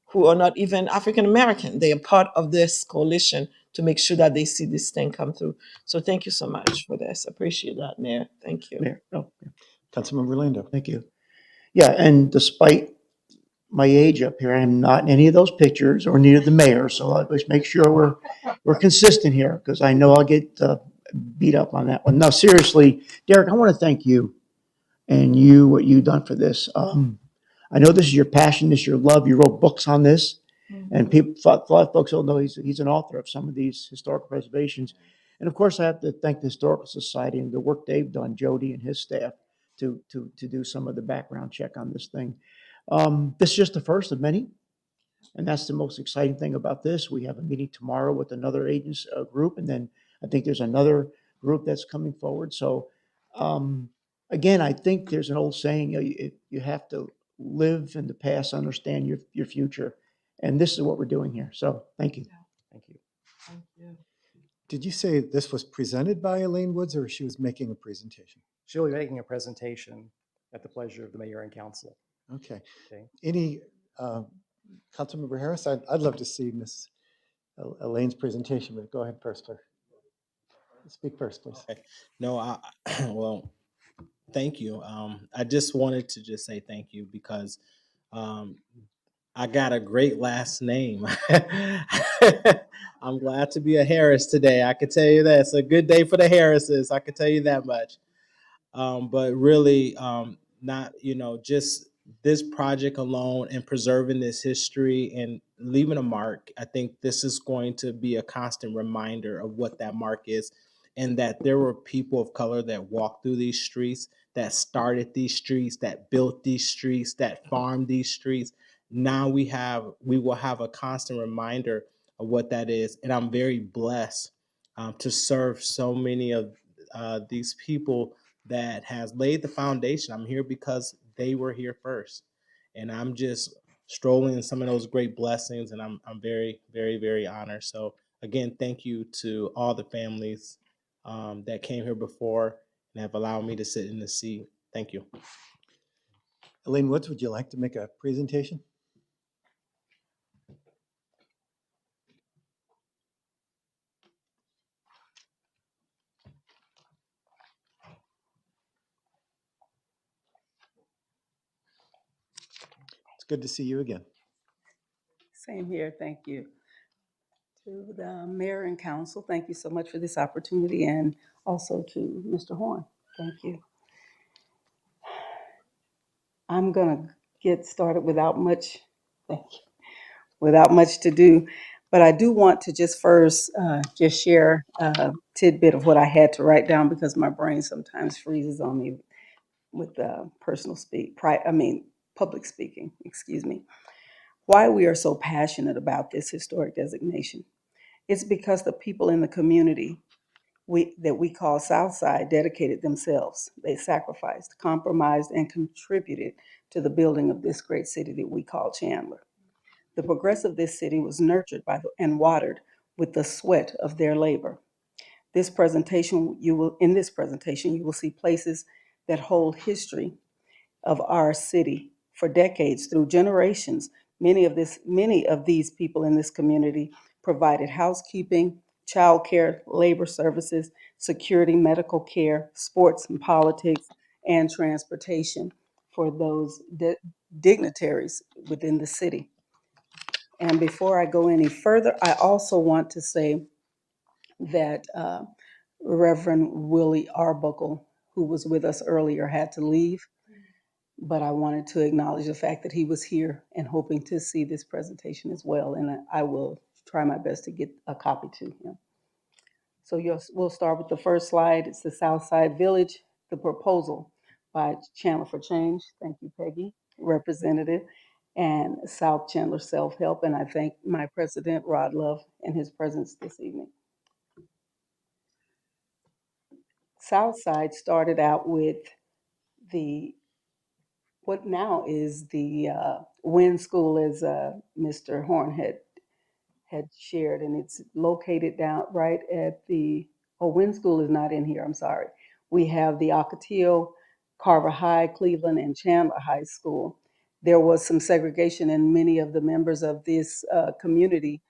who are not even African American. They are part of this coalition to make sure that they see this thing come through. So thank you so much for this. Appreciate that, Mayor. Thank you. Mayor, oh, yeah. Councilmember Orlando. Thank you. Yeah, and despite my age up here, I'm not in any of those pictures or neither the mayor. So let's make sure we're consistent here, because I know I'll get beat up on that one. No, seriously, Derek, I want to thank you and what you've done for this. I know this is your passion, this is your love. You wrote books on this, and people, a lot of folks don't know he's an author of some of these historic preservations. And of course, I have to thank the Historical Society and the work they've done, Jody and his staff, to do some of the background check on this thing. This is just the first of many, and that's the most exciting thing about this. We have a meeting tomorrow with another agents group, and then I think there's another group that's coming forward. So again, I think there's an old saying, you have to live in the past, understand your future, and this is what we're doing here. So thank you. Thank you. Thank you. Did you say this was presented by Elaine Woods, or she was making a presentation? She'll be making a presentation at the pleasure of the mayor and council. Okay. Okay. Any, Councilmember Harris, I'd love to see Miss Elaine's presentation, but go ahead first, please. Speak first, please. Okay. No, well, thank you. I just wanted to just say thank you because I got a great last name. I'm glad to be a Harris today. I can tell you that. It's a good day for the Harrises. I can tell you that much. But really, not, just this project alone and preserving this history and leaving a mark. I think this is going to be a constant reminder of what that mark is, and that there were people of color that walked through these streets, that started these streets, that built these streets, that farmed these streets. Now we will have a constant reminder of what that is. And I'm very blessed to serve so many of these people that has laid the foundation. I'm here because they were here first. And I'm just strolling in some of those great blessings. And I'm very, very, very honored. So again, thank you to all the families that came here before and have allowed me to sit in the seat. Thank you. Elaine Woods, would you like to make a presentation? It's good to see you again. Same here. Thank you. To the mayor and council, thank you so much for this opportunity, and also to Mr. Horn. Thank you. I'm gonna get started without much, thank you, without much to do. But I do want to just first just share a tidbit of what I had to write down because my brain sometimes freezes on me with public speaking, excuse me. Why we are so passionate about this historic designation. It's because the people in the community that we call Southside dedicated themselves. They sacrificed, compromised, and contributed to the building of this great city that we call Chandler. The progress of this city was nurtured by and watered with the sweat of their labor. In this presentation, you will see places that hold history of our city for decades through generations. Many of these people in this community provided housekeeping, childcare, labor services, security, medical care, sports and politics, and transportation for those dignitaries within the city. And before I go any further, I also want to say that Reverend Willie Arbuckle, who was with us earlier, had to leave. But I wanted to acknowledge the fact that he was here and hoping to see this presentation as well. And I will try my best to get a copy to him. So we'll start with the first slide. It's the Southside Village, the proposal by Chandler for Change. Thank you, Peggy, representative, and South Chandler Self-Help. And I thank my president, Rod Love, and his presence this evening. Southside started out with what now is the Wynn School, as Mr. Horn had shared, and it's located down right at Wynn School is not in here, I'm sorry. We have the Ocotillo, Carver High, Cleveland, and Chandler High School. There was some segregation, and many of the members of this community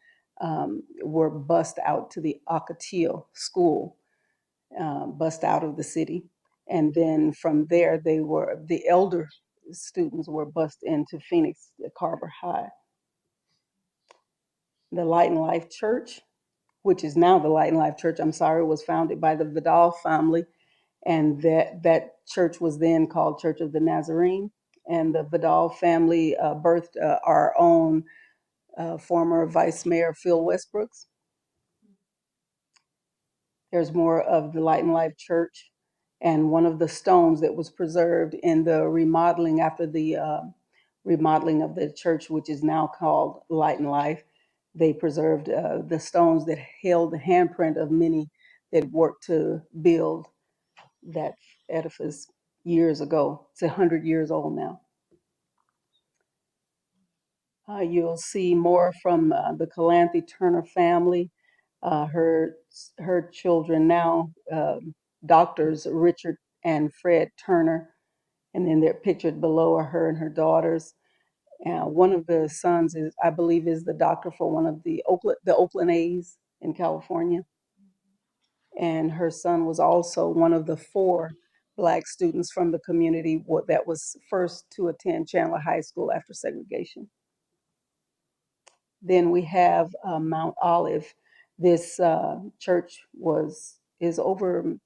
were bused out to the Ocotillo School, bused out of the city. And then from there, the elder students were bused into Phoenix, Carver High. The Light and Life Church, which is now the Light and Life Church, was founded by the Vidal family. And that church was then called Church of the Nazarene. And the Vidal family birthed our own former Vice Mayor, Phil Westbrooks. There's more of the Light and Life Church. And one of the stones that was preserved in the remodeling after the remodeling of the church, which is now called Light and Life, they preserved the stones that held the handprint of many that worked to build that edifice years ago. It's 100 years old now. You'll see more from the Calanthe Turner family. Her children now, doctors Richard and Fred Turner, and then they're pictured below are her and her daughters. One of the sons I believe, is the doctor for one of the Oakland A's in California. And her son was also one of the 4 Black students from the community that was first to attend Chandler High School after segregation. Then we have Mount Olive. This church is over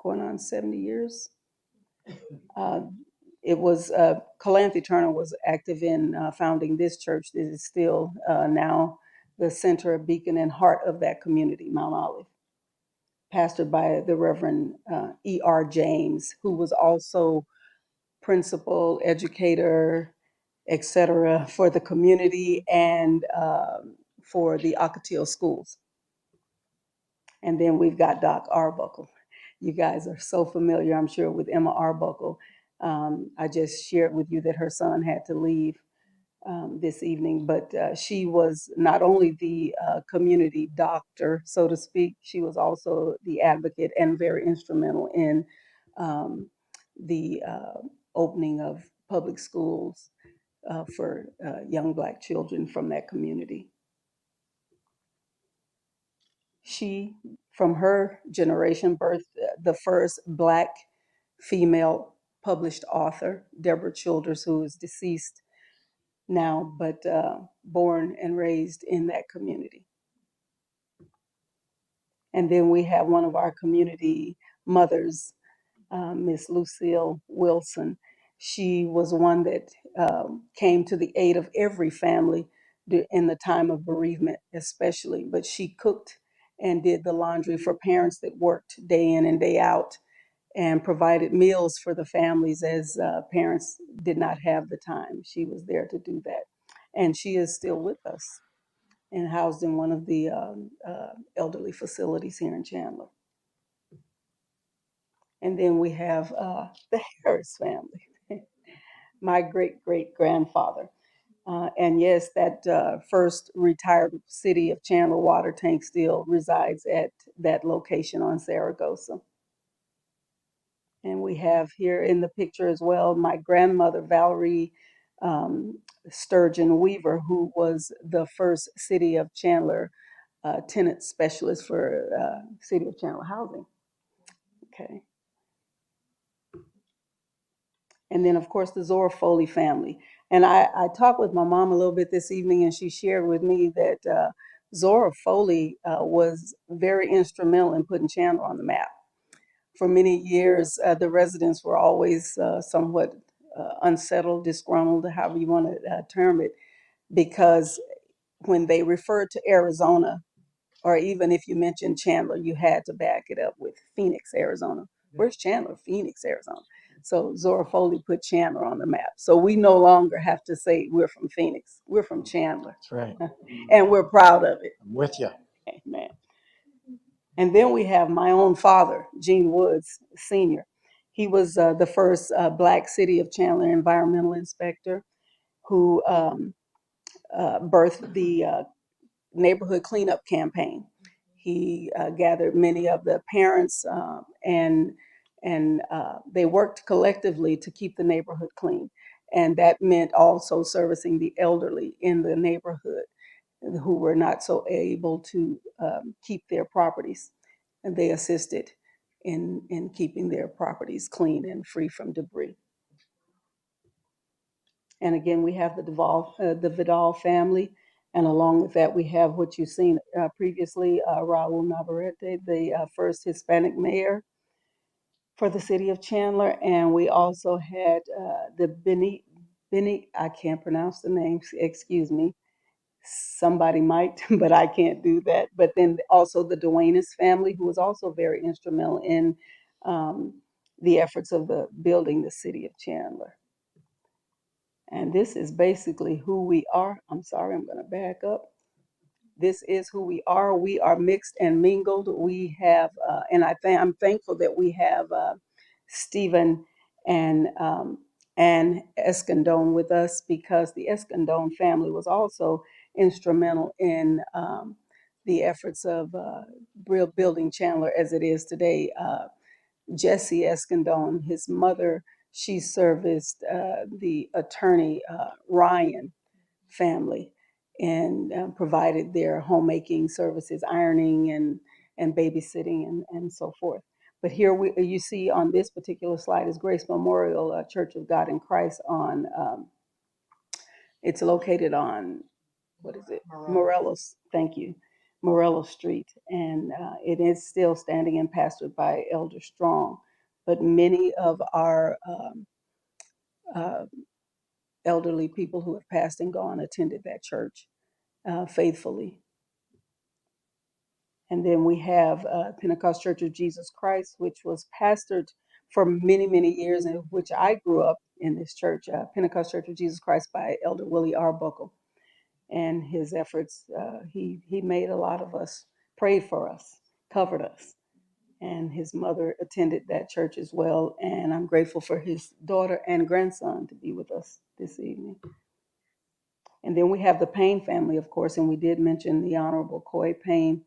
going on 70 years. It was Calanthe Turner was active in founding this church. This is still now the center, beacon, and heart of that community, Mount Olive, pastored by the Reverend E.R. James, who was also principal, educator, et cetera, for the community and for the Ocotillo schools. And then we've got Doc Arbuckle. You guys are so familiar, I'm sure, with Emma Arbuckle. I just shared with you that her son had to leave this evening, but she was not only the community doctor, so to speak, she was also the advocate and very instrumental in the opening of public schools for young Black children from that community. She, from her generation, birthed the first Black female published author, Deborah Childers, who is deceased now, but born and raised in that community. And then we have one of our community mothers, Miss Lucille Wilson. She was one that came to the aid of every family in the time of bereavement, especially, but she cooked and did the laundry for parents that worked day in and day out and provided meals for the families as parents did not have the time. She was there to do that. And she is still with us and housed in one of the elderly facilities here in Chandler. And then we have the Harris family, my great-great-grandfather. And yes, that first retired city of Chandler water tank still resides at that location on Zaragoza. And we have here in the picture as well, my grandmother, Valerie Sturgeon Weaver, who was the first city of Chandler tenant specialist for City of Chandler Housing. Okay. And then, of course, the Zora Foley family. And I talked with my mom a little bit this evening, and she shared with me that Zora Foley was very instrumental in putting Chandler on the map. For many years, the residents were always somewhat unsettled, disgruntled, however you want to term it, because when they referred to Arizona, or even if you mentioned Chandler, you had to back it up with Phoenix, Arizona. Where's Chandler? Phoenix, Arizona. So Zora Foley put Chandler on the map. So we no longer have to say we're from Phoenix. We're from Chandler. That's right. And we're proud of it. I'm with you. Amen. And then we have my own father, Gene Woods, Sr. He was the first Black City of Chandler environmental inspector who birthed the neighborhood cleanup campaign. He gathered many of the parents and they worked collectively to keep the neighborhood clean. And that meant also servicing the elderly in the neighborhood who were not so able to keep their properties. And they assisted in keeping their properties clean and free from debris. And again, we have the Vidal family. And along with that, we have what you've seen previously, Raul Navarrete, the first Hispanic mayor for the city of Chandler. And we also had the Benny, I can't pronounce the name, excuse me. Somebody might, but I can't do that. But then also the Duenas family, who was also very instrumental in the efforts of building the city of Chandler. And this is basically who we are. I'm sorry, I'm going to back up. This is who we are. We are mixed and mingled. We have, and I'm thankful that we have Stephen and Ann Escondone with us, because the Escondone family was also instrumental in the efforts of building Chandler as it is today. Jesse Escondone, his mother, she serviced the attorney Ryan family and provided their homemaking services, ironing and babysitting and so forth. But here you see on this particular slide is Grace Memorial Church of God in Christ on, it's located on, what is it? Morelos, thank you. Morelos Street, and it is still standing and pastored by Elder Strong. But many of our elderly people who have passed and gone attended that church faithfully. And then we have Pentecost Church of Jesus Christ, which was pastored for many, many years, and which I grew up in this church, Pentecost Church of Jesus Christ by Elder Willie Arbuckle. And his efforts, he made a lot of us, prayed for us, covered us. And his mother attended that church as well. And I'm grateful for his daughter and grandson to be with us this evening. And then we have the Payne family, of course, and we did mention the Honorable Coy Payne.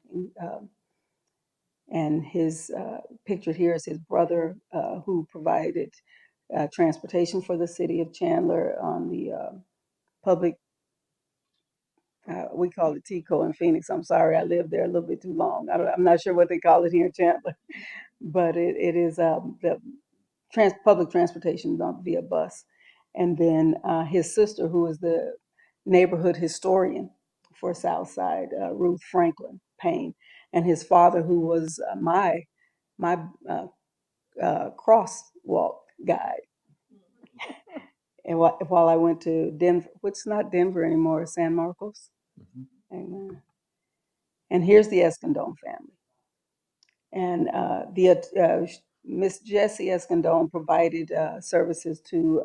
And his pictured here is his brother, who provided transportation for the city of Chandler on the public, we call it TCO in Phoenix. I'm sorry, I lived there a little bit too long. I'm not sure what they call it here in Chandler, but it is the public transportation via bus. And then his sister, who is the neighborhood historian for Southside, Ruth Franklin Payne, and his father, who was my crosswalk guide. And while I went to Denver, which is not Denver anymore, San Marcos. Amen. And here's the Escondón family. And Miss Jessie Escondón provided services to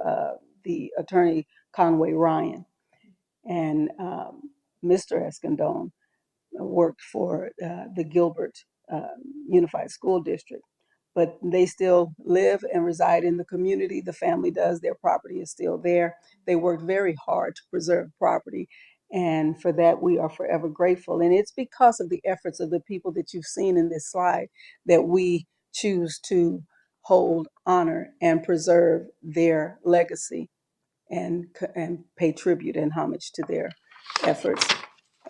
the attorney Conway Ryan. And Mr. Escondón worked for the Gilbert Unified School District. But they still live and reside in the community. The family does. Their property is still there. They worked very hard to preserve property. And for that, we are forever grateful. And it's because of the efforts of the people that you've seen in this slide that we choose to hold, honor, and preserve their legacy and pay tribute and homage to their efforts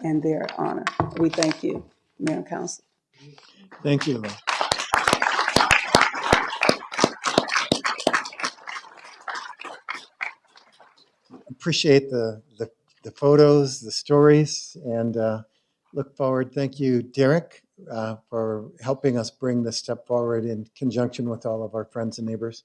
and their honor. We thank you, Mayor and Council. Thank you. Appreciate the photos, the stories, and look forward. Thank you, Derek, for helping us bring this step forward in conjunction with all of our friends and neighbors.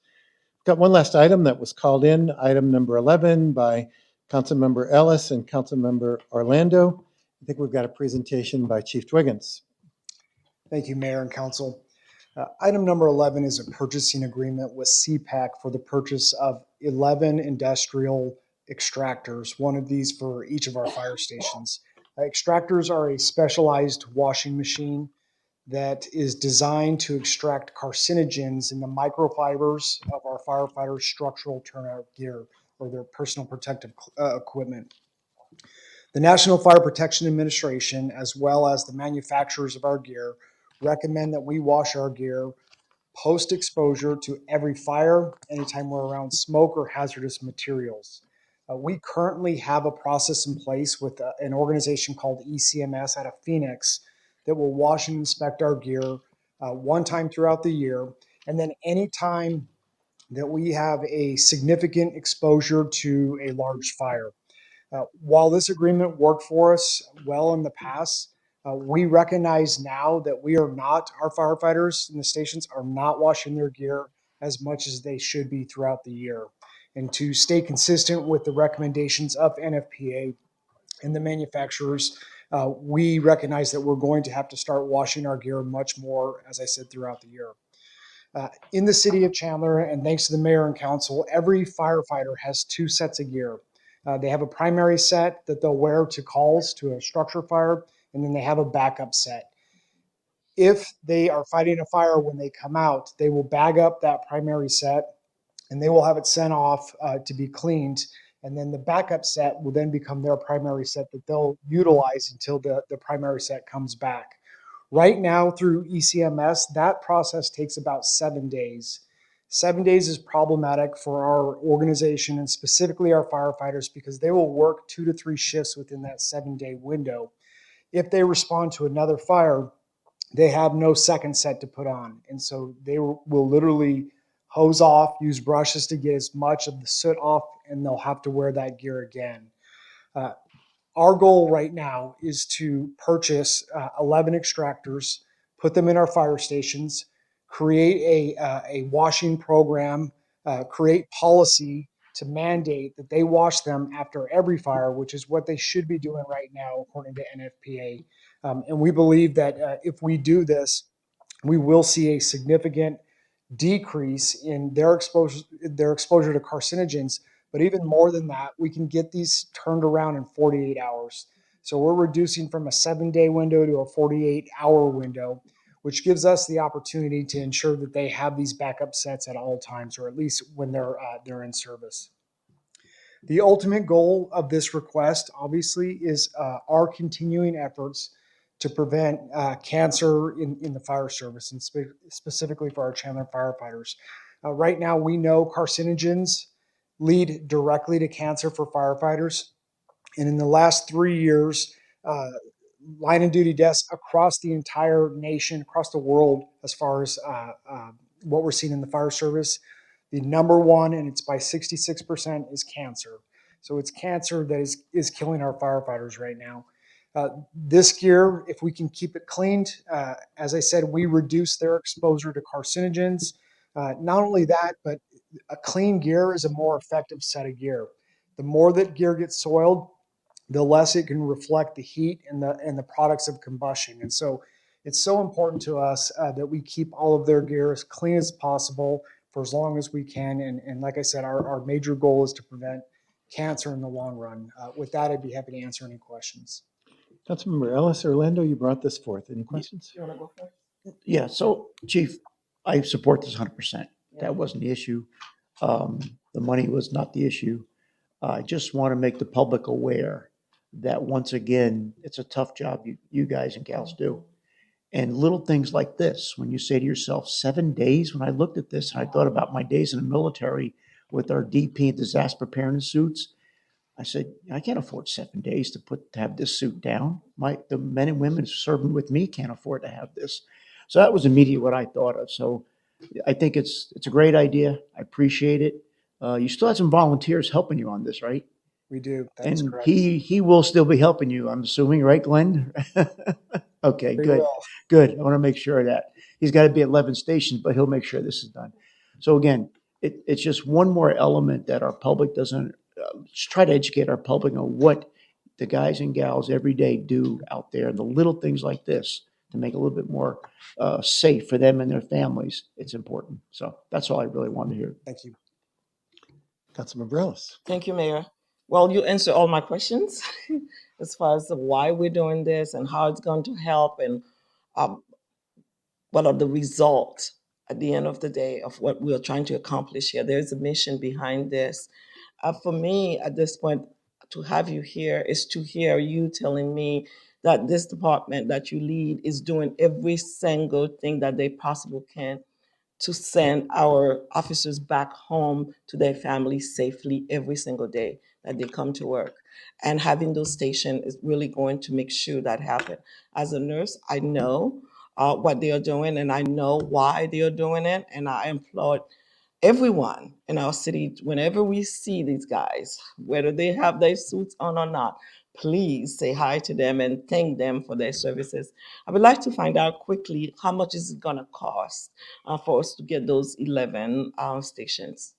Got one last item that was called in, item number 11 by Councilmember Ellis and Councilmember Orlando. I think we've got a presentation by Chief Twiggins. Thank you, Mayor and Council. Item number 11 is a purchasing agreement with CPAC for the purchase of 11 industrial extractors, one of these for each of our fire stations. Extractors are a specialized washing machine that is designed to extract carcinogens in the microfibers of our firefighters' structural turnout gear or their personal protective equipment. The National Fire Protection Administration, as well as the manufacturers of our gear, recommend that we wash our gear post-exposure to every fire, anytime we're around smoke or hazardous materials. We currently have a process in place with an organization called ECMS out of Phoenix that will wash and inspect our gear one time throughout the year. And then anytime that we have a significant exposure to a large fire. While this agreement worked for us well in the past, we recognize now that our firefighters in the stations are not washing their gear as much as they should be throughout the year. And to stay consistent with the recommendations of NFPA and the manufacturers, we recognize that we're going to have to start washing our gear much more, as I said, throughout the year. In the city of Chandler, and thanks to the mayor and council, every firefighter has 2 sets of gear. They have a primary set that they'll wear to calls to a structure fire, and then they have a backup set. If they are fighting a fire when they come out, they will bag up that primary set and they will have it sent off to be cleaned. And then the backup set will then become their primary set that they'll utilize until the primary set comes back. Right now through ECMS, that process takes about 7 days. 7 days is problematic for our organization and specifically our firefighters because they will work 2 to 3 shifts within that 7-day window. If they respond to another fire, they have no second set to put on. And so they will literally hose off, use brushes to get as much of the soot off, and they'll have to wear that gear again. Our goal right now is to purchase 11 extractors, put them in our fire stations, create a washing program, create policy to mandate that they wash them after every fire, which is what they should be doing right now, according to NFPA. And we believe that if we do this, we will see a significant decrease in their exposure to carcinogens. But even more than that, we can get these turned around in 48 hours. So we're reducing from a 7-day window to a 48-hour window, which gives us the opportunity to ensure that they have these backup sets at all times, or at least when they're in service. The ultimate goal of this request, obviously, is our continuing efforts to prevent cancer in the fire service, and specifically for our Chandler firefighters. Right now, we know carcinogens lead directly to cancer for firefighters. And in the last 3 years, line and duty deaths across the entire nation, across the world, as far as what we're seeing in the fire service, the number one, and it's by 66%, is cancer. So it's cancer that is killing our firefighters right now. This gear, if we can keep it cleaned, as I said, we reduce their exposure to carcinogens. Not only that, but a clean gear is a more effective set of gear. The more that gear gets soiled, the less it can reflect the heat and the products of combustion. And so it's so important to us that we keep all of their gear as clean as possible for as long as we can. And like I said, our major goal is to prevent cancer in the long run. With that, I'd be happy to answer any questions. Councilmember Ellis, Orlando, you brought this forth. Any questions? You want to go first? Yeah, so Chief, I support this 100%. That wasn't the issue. The money was not the issue. I just want to make the public aware that once again, it's a tough job you guys and gals do. And little things like this, when you say to yourself, 7 days, when I looked at this and I thought about my days in the military with our DP and disaster preparedness suits, I said, I can't afford 7 days to have this suit down. The men and women serving with me can't afford to have this. So that was immediately what I thought of. So I think it's a great idea. I appreciate it. You still have some volunteers helping you on this, right? We do. That's And correct. he will still be helping you, I'm assuming, right, Glenn? Okay, They good, will. good. I want to make sure of that. He's got to be at 11 stations, but he'll make sure this is done. So again, it's just one more element that our public doesn't, just try to educate our public on what the guys and gals every day do out there, the little things like this to make it a little bit more safe for them and their families. It's important. So that's all I really wanted to hear. Thank you. Councilmember Ellis. Thank you, Mayor. Well, you answered all my questions as far as why we're doing this and how it's going to help and what are the results at the end of the day of what we are trying to accomplish here. There's a mission behind this. For me, at this point, to have you here is to hear you telling me that this department that you lead is doing every single thing that they possibly can to send our officers back home to their families safely every single day that they come to work. And having those stations is really going to make sure that happen. As a nurse, I know what they are doing and I know why they are doing it. And I applaud everyone in our city, whenever we see these guys, whether they have their suits on or not, please say hi to them and thank them for their services. I would like to find out quickly how much is it going to cost for us to get those 11 stations.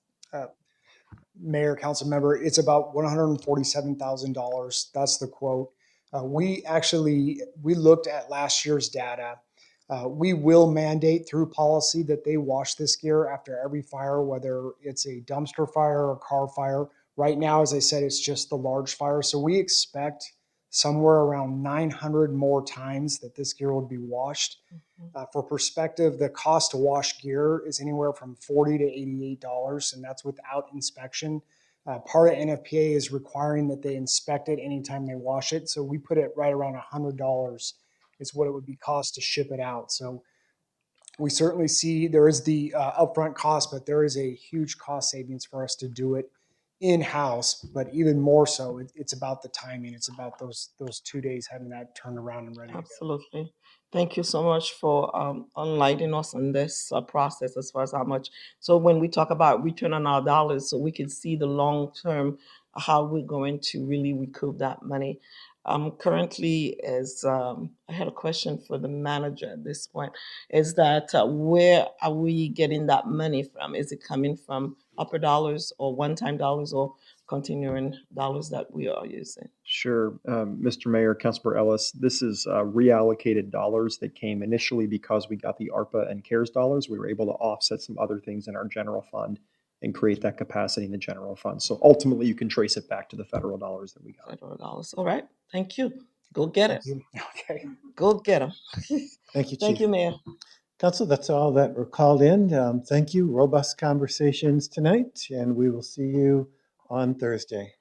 Mayor, council member, it's about $147,000. That's the quote. We looked at last year's data. We will mandate through policy that they wash this gear after every fire, whether it's a dumpster fire or car fire. Right now, as I said, it's just the large fire. So we expect somewhere around 900 more times that this gear would be washed. For perspective, the cost to wash gear is anywhere from $40 to $88, and that's without inspection. Part of NFPA is requiring that they inspect it anytime they wash it. So we put it right around $100 is what it would be cost to ship it out. So we certainly see there is the upfront cost, but there is a huge cost savings for us to do it in-house. But even more so, it's about the timing. It's about those 2 days having that turned around and ready to go. Absolutely. Thank you so much for enlightening us on this process as far as how much. So when we talk about return on our dollars, so we can see the long term, how we're going to really recoup that money. Currently, as I had a question for the manager at this point, is that where are we getting that money from? Is it coming from upper dollars or one-time dollars, or continuing dollars that we are using. Sure. Mr. Mayor, Councilor Ellis, this is reallocated dollars that came initially because we got the ARPA and CARES dollars. We were able to offset some other things in our general fund and create that capacity in the general fund. So ultimately, you can trace it back to the federal dollars that we got. Federal dollars. All right. Thank you. Go get it. Okay. Go get them. Thank you, Chief. Thank you, Mayor. Council, that's all that were called in. Thank you. Robust conversations tonight, and we will see you on Thursday.